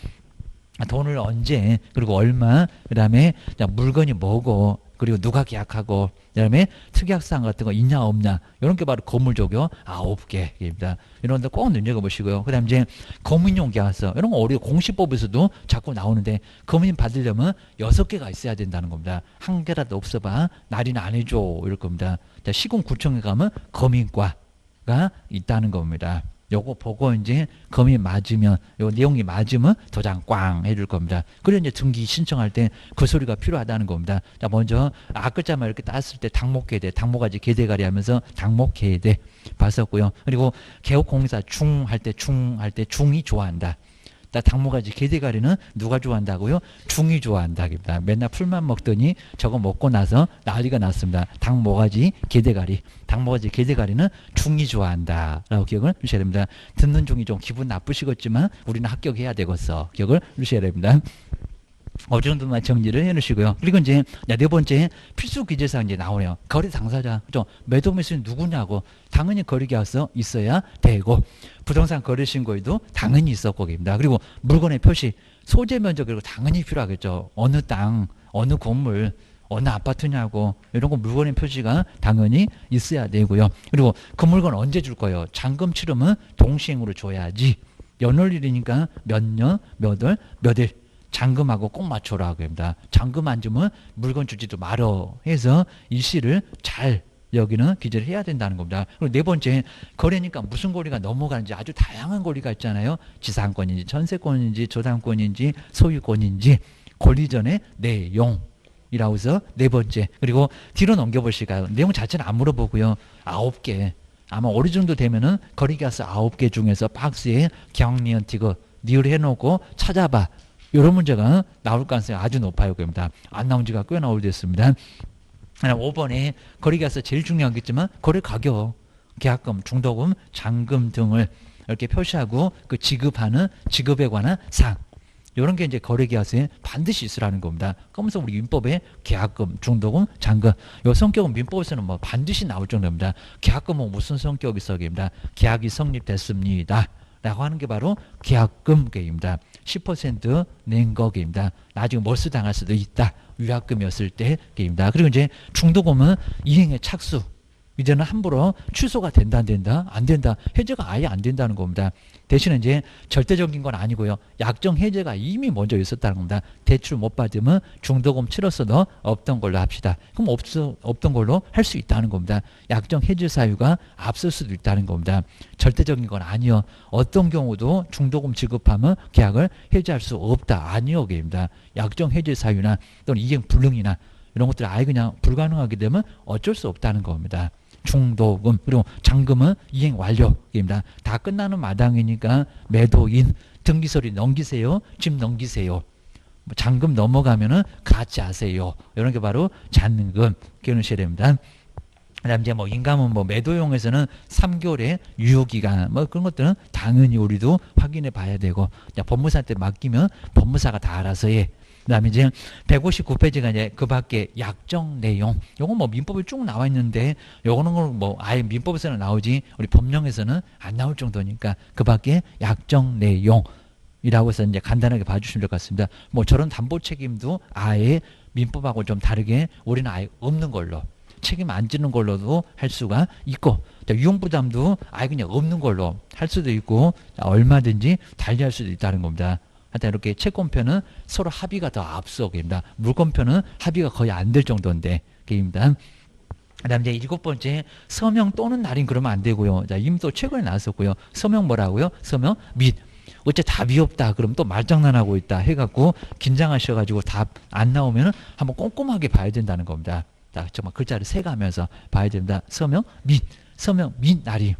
돈을 언제, 그리고 얼마, 그 다음에 물건이 뭐고, 그리고 누가 계약하고, 그 다음에 특약사항 같은 거 있냐 없냐, 이런 게 바로 건물조교 9개입니다. 이런 데 꼭 눈여겨보시고요. 그 다음에 이제 거민용 계약서, 이런 거 우리 공시법에서도 자꾸 나오는데 거민 받으려면 6개가 있어야 된다는 겁니다. 한 개라도 없어봐 날이나 안 해줘 이럴 겁니다. 시군구청에 가면 거민과가 있다는 겁니다. 요거 보고 이제 검이 맞으면, 요 내용이 맞으면 도장 꽝 해줄 겁니다. 그래서 이제 등기 신청할 때 그 소리가 필요하다는 겁니다. 자, 먼저 앞글자만 이렇게 땄을 때 당목계대, 당목아지 계대가리 하면서 당목계대 봤었고요. 그리고 개업공사 할 때 중이 좋아한다. 당모가지 계대가리는 누가 좋아한다고요? 중이 좋아한다입니다. 맨날 풀만 먹더니 저거 먹고 나서 난리가 났습니다. 당모가지 계대가리. 당모가지 계대가리는 중이 좋아한다라고 기억을 주셔야 됩니다. 듣는 중이 좀 기분 나쁘시겠지만 우리는 합격해야 되겠어. 기억을 주셔야 됩니다. 어느 정도만 정리를 해 놓으시고요. 그리고 이제 네 번째 필수 기재사항 이제 나오네요. 거래 당사자, 매도 매수인 누구냐고. 당연히 거래계약서 있어야 되고, 부동산 거래 신고에도 당연히 있었고 입니다. 그리고 물건의 표시, 소재 면적, 그리고 당연히 필요하겠죠. 어느 땅, 어느 건물, 어느 아파트냐고, 이런 거 물건의 표시가 당연히 있어야 되고요. 그리고 그 물건 언제 줄 거예요? 잔금 치르면 동시행으로 줘야지. 연월일이니까 몇 년, 몇 월, 몇 일. 잔금하고 꼭 맞춰라 합니다. 잔금 안 주면 물건 주지도 말어 해서 일시를 잘 여기는 기재를 해야 된다는 겁니다. 그리고 네 번째, 거래니까 무슨 권리가 넘어가는지 아주 다양한 권리가 있잖아요. 지상권인지 전세권인지 저당권인지 소유권인지 권리 전의 내용이라고 해서 네 번째. 그리고 뒤로 넘겨보실까요? 내용 자체는 안 물어보고요. 9개. 아마 어느 정도 되면은 거래계약서 9개 중에서 박스에 경리언 티그 니을 해놓고 찾아봐. 이런 문제가 나올 가능성이 아주 높아요. 그럽니다. 안 나온 지가 꽤 나오겠습니다. 5번에 거래계약서 제일 중요하겠지만 거래 가격, 계약금, 중도금, 잔금 등을 이렇게 표시하고 그 지급하는 지급에 관한 사항. 이런 게 이제 거래계약서에 반드시 있으라는 겁니다. 그러면서 우리 민법에 계약금, 중도금, 잔금. 요 성격은 민법에서는 뭐 반드시 나올 정도입니다. 계약금은 무슨 성격이 있어입니다. 계약이 성립됐습니다. 라고 하는 게 바로 계약금 계입니다. 10%낸 거입니다. 나중에 몰수 당할 수도 있다. 위약금이었을 때 게입니다. 그리고 이제 중도금은 이행의 착수, 이제는 함부로 취소가 된다 안 된다? 안 된다. 해제가 아예 안 된다는 겁니다. 대신에 이제 절대적인 건 아니고요. 약정 해제가 이미 먼저 있었다는 겁니다. 대출 못 받으면 중도금 치렀어도 없던 걸로 합시다. 그럼 없던 걸로 할 수 있다는 겁니다. 약정 해제 사유가 앞설 수도 있다는 겁니다. 절대적인 건 아니요. 어떤 경우도 중도금 지급하면 계약을 해제할 수 없다. 아니요. 입니다. 약정 해제 사유나 또는 이행 불능이나 이런 것들이 아예 그냥 불가능하게 되면 어쩔 수 없다는 겁니다. 중도금 그리고 잔금은 이행 완료입니다. 다 끝나는 마당이니까 매도인 등기소리 넘기세요. 집 넘기세요. 잔금 넘어가면은 같이 하세요. 이런 게 바로 잔금 기억하셔야 됩니다. 그다음 이제 뭐 인감은 뭐 매도용에서는 3개월의 유효기간 뭐 그런 것들은 당연히 우리도 확인해 봐야 되고 법무사한테 맡기면 법무사가 다 알아서 해. 그다음에 이제 159페이지가 이제 그 밖에 약정 내용. 요건 뭐 민법에 쭉 나와 있는데 요거는 뭐 아예 민법에서는 나오지 우리 법령에서는 안 나올 정도니까 그 밖에 약정 내용이라고 해서 이제 간단하게 봐주시면 될 것 같습니다. 뭐 저런 담보 책임도 아예 민법하고 좀 다르게 우리는 아예 없는 걸로 책임 안 지는 걸로도 할 수가 있고 유용부담도 아예 그냥 없는 걸로 할 수도 있고 얼마든지 달리할 수도 있다는 겁니다. 하여튼 이렇게 채권편은 서로 합의가 더 앞서입니다. 물권편은 합의가 거의 안 될 정도인데 게임입니다. 그다음 이제 7번째 서명 또는 날인 그러면 안 되고요. 자, 이미 또 최근에 나왔었고요. 서명 뭐라고요? 서명 및 어째 답이 없다. 그럼 또 말장난하고 있다 해갖고 긴장하셔가지고 답 안 나오면 한번 꼼꼼하게 봐야 된다는 겁니다. 자, 정말 글자를 세가면서 봐야 됩니다. 서명 및 날이.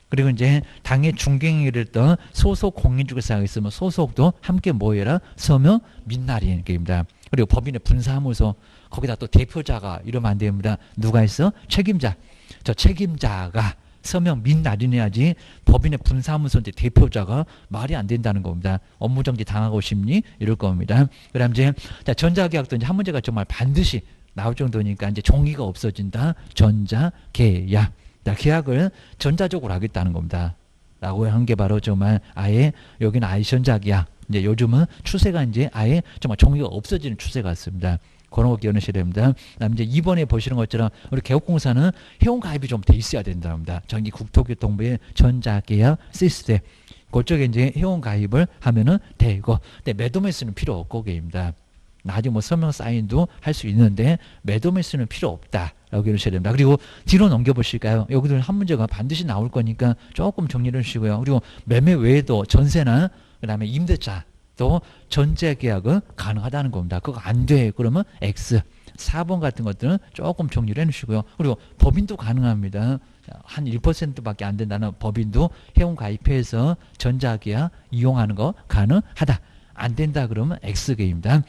그리고 이제 당의 중갱이를 했던 소속 공인중개사가 있으면 소속도 함께 모여라 서명 및 날이 게임입니다. 그리고 법인의 분사무소 거기다 또 대표자가 이러면 안 됩니다. 누가 있어? 책임자. 저 책임자가 서명 및 날이내야지 법인의 분사무소인데 대표자가 말이 안 된다는 겁니다. 업무정지 당하고 싶니? 이럴 겁니다. 그 다음 이제 전자계약도 이제 한 문제가 정말 반드시 나올 정도니까 이제 종이가 없어진다. 전자계약. 계약을 전자적으로 하겠다는 겁니다. 라고 한 게 바로 정말 아예 여기는 아예 전자계약. 이제 요즘은 추세가 이제 아예 정말 종이가 없어지는 추세 같습니다. 그런 거 기억하셔야 됩니다. 그다음 이제 2번에 보시는 것처럼 우리 개업공사는 회원가입이 좀 돼 있어야 된답니다. 전기 국토교통부의 전자계약 시스템. 그쪽에 이제 회원가입을 하면은 되고, 근데 매도매수는 필요 없고 게입니다. 나중에 뭐 서명 사인도 할 수 있는데 매도매수는 필요 없다라고 기억하셔야 됩니다. 그리고 뒤로 넘겨보실까요? 여기도 한 문제가 반드시 나올 거니까 조금 정리를 해주시고요. 그리고 매매 외에도 전세나 그다음에 임대차 또 전제계약은 가능하다는 겁니다. 그거 안 돼. 그러면 X. 4번 같은 것들은 조금 정리를 해주시고요. 그리고 법인도 가능합니다. 한 1%밖에 안 된다는 법인도 회원 가입해서 전자계약 이용하는 거 가능하다. 안 된다 그러면 X개입니다.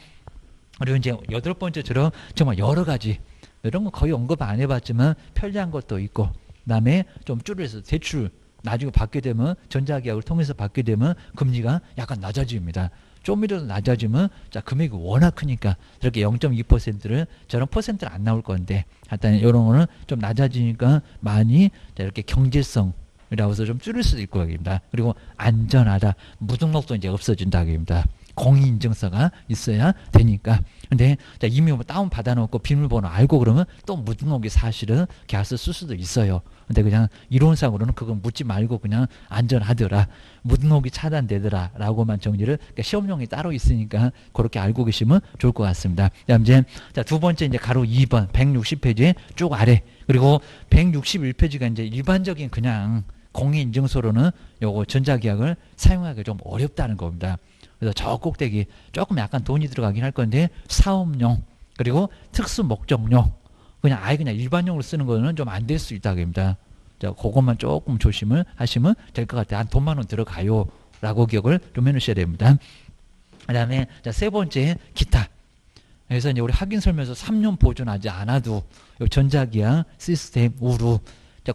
그리고 이제 8번째처럼 정말 여러 가지 이런 거 거의 언급 안 해봤지만 편리한 것도 있고 그다음에 좀 줄여서 대출 나중에 받게 되면 전자계약을 통해서 받게 되면 금리가 약간 낮아집니다. 좀이라도 낮아지면 자 금액이 워낙 크니까 이렇게 0.2%를 저런 퍼센트는 안 나올 건데 하여튼 이런 거는 좀 낮아지니까 많이 이렇게 경제성이라고 해서 좀 줄일 수도 있고 여기입니다. 그리고 안전하다. 무등록도 이제 없어진다입니다. 공인인증서가 있어야 되니까. 근데 이미 뭐 다운 받아놓고 비밀번호 알고 그러면 또 무등록이 사실은 계약서 쓸 수도 있어요. 근데 그냥 이론상으로는 그건 묻지 말고 그냥 안전하더라. 무등록이 차단되더라. 라고만 정리를, 그러니까 시험용이 따로 있으니까 그렇게 알고 계시면 좋을 것 같습니다. 그다음 이제 두 번째 이제 가로 2번 160페이지에 쭉 아래. 그리고 161페이지가 이제 일반적인 그냥 공인인증서로는 요거 전자계약을 사용하기가 좀 어렵다는 겁니다. 그래서 저 꼭대기 조금 약간 돈이 들어가긴 할 건데 사업용 그리고 특수 목적용 그냥 아예 그냥 일반용으로 쓰는 거는 좀 안 될 수 있다고 합니다. 자, 그것만 조금 조심을 하시면 될 것 같아요. 한 돈만 원 들어가요 라고 기억을 좀 해놓으셔야 됩니다. 그 다음에 세 번째 기타. 그래서 이제 우리 확인 설명서 3년 보존하지 않아도 전자계약 시스템으로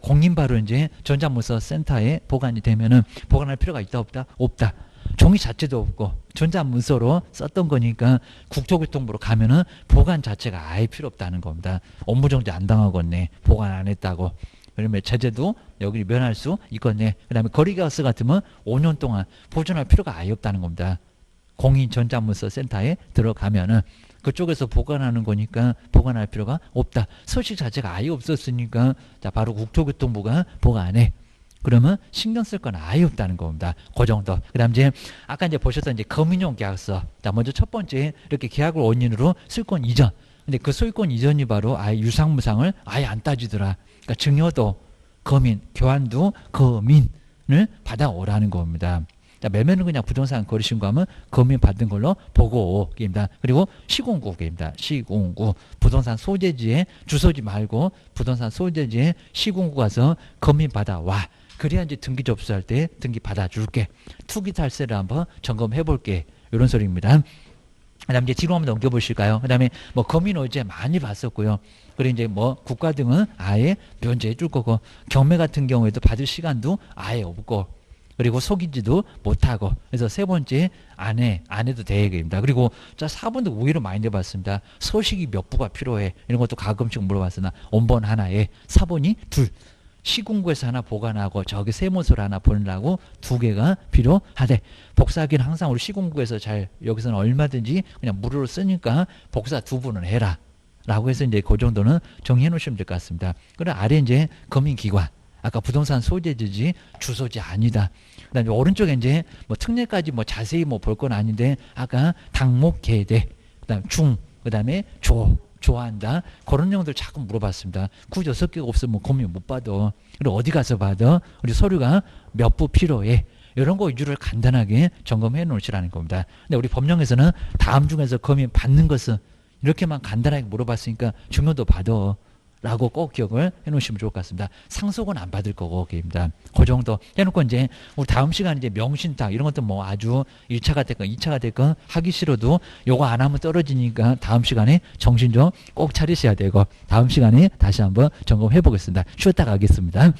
공인바로 이제 전자문서 센터에 보관이 되면은 보관할 필요가 있다 없다? 없다. 종이 자체도 없고 전자문서로 썼던 거니까 국토교통부로 가면은 보관 자체가 아예 필요 없다는 겁니다. 업무정지 안 당하겠네. 보관 안 했다고. 그러면 제재도 여기 면할 수 있겠네. 그 다음에 거리계약서 같으면 5년 동안 보존할 필요가 아예 없다는 겁니다. 공인 전자문서 센터에 들어가면은. 그쪽에서 보관하는 거니까 보관할 필요가 없다. 서식 자체가 아예 없었으니까 자 바로 국토교통부가 보관해. 그러면 신경 쓸 건 아예 없다는 겁니다. 그 정도. 그다음 이제 아까 이제 보셨던 이제 검인용 계약서. 자 먼저 첫 번째 이렇게 계약을 원인으로 소유권 이전. 근데 그 소유권 이전이 바로 아예 유상무상을 아예 안 따지더라. 그러니까 증여도 거민, 교환도 거민을 받아오라는 겁니다. 자, 매매는 그냥 부동산 거래신고하면 거민 받은 걸로 보고 입니다. 그리고 시공구입니다. 시공구 부동산 소재지에 주소지 말고 부동산 소재지에 시공구 가서 거민 받아와. 그래야 이제 등기 접수할 때 등기 받아줄게. 투기 탈세를 한번 점검해 볼게. 이런 소리입니다. 그다음 이제 뒤로 한번 넘겨보실까요? 그다음에 뭐 거민 어제 많이 봤었고요. 그리고 이제 뭐 국가 등은 아예 면제해 줄 거고 경매 같은 경우에도 받을 시간도 아예 없고 그리고 속이지도 못하고 그래서 세 번째 안 해도 되겠습니다. 그리고 자 4번도 오히려 많이 내봤습니다. 서식이 몇 부가 필요해 이런 것도 가끔씩 물어봤으나 원본 하나에 4번이 둘 시공구에서 하나 보관하고 저기 세무서를 하나 보내려고 2개가 필요하대. 복사하기는 항상 우리 시공구에서 잘 여기서는 얼마든지 그냥 무료로 쓰니까 복사 2분은 해라 라고 해서 이제 그 정도는 정리해 놓으시면 될 것 같습니다. 그리고 아래 이제 검인기관 아까 부동산 소재지지 주소지 아니다. 그다음에 오른쪽에 이제 뭐 특례까지 뭐 자세히 뭐 볼 건 아닌데 아까 당목 계대 그다음 중 그다음에 좋아한다. 그런 내용들 자꾸 물어봤습니다. 9-6개가 없으면 고민 못 받아. 그리고 어디 가서 받아? 우리 서류가 몇 부 필요해. 이런 거 위주를 간단하게 점검해 놓으시라는 겁니다. 근데 우리 법령에서는 다음 중에서 거민 받는 것은 이렇게만 간단하게 물어봤으니까 중요도 받아. 라고 꼭 기억을 해 놓으시면 좋을 것 같습니다. 상속은 안 받을 거고, 입니다. 그 정도 해놓고 이제 우리 다음 시간에 이제 명신탁 이런 것도 뭐 아주 1차가 됐건 2차가 됐건 하기 싫어도 요거 안 하면 떨어지니까 다음 시간에 정신 좀 꼭 차리셔야 되고 다음 시간에 다시 한번 점검해 보겠습니다. 쉬었다 가겠습니다.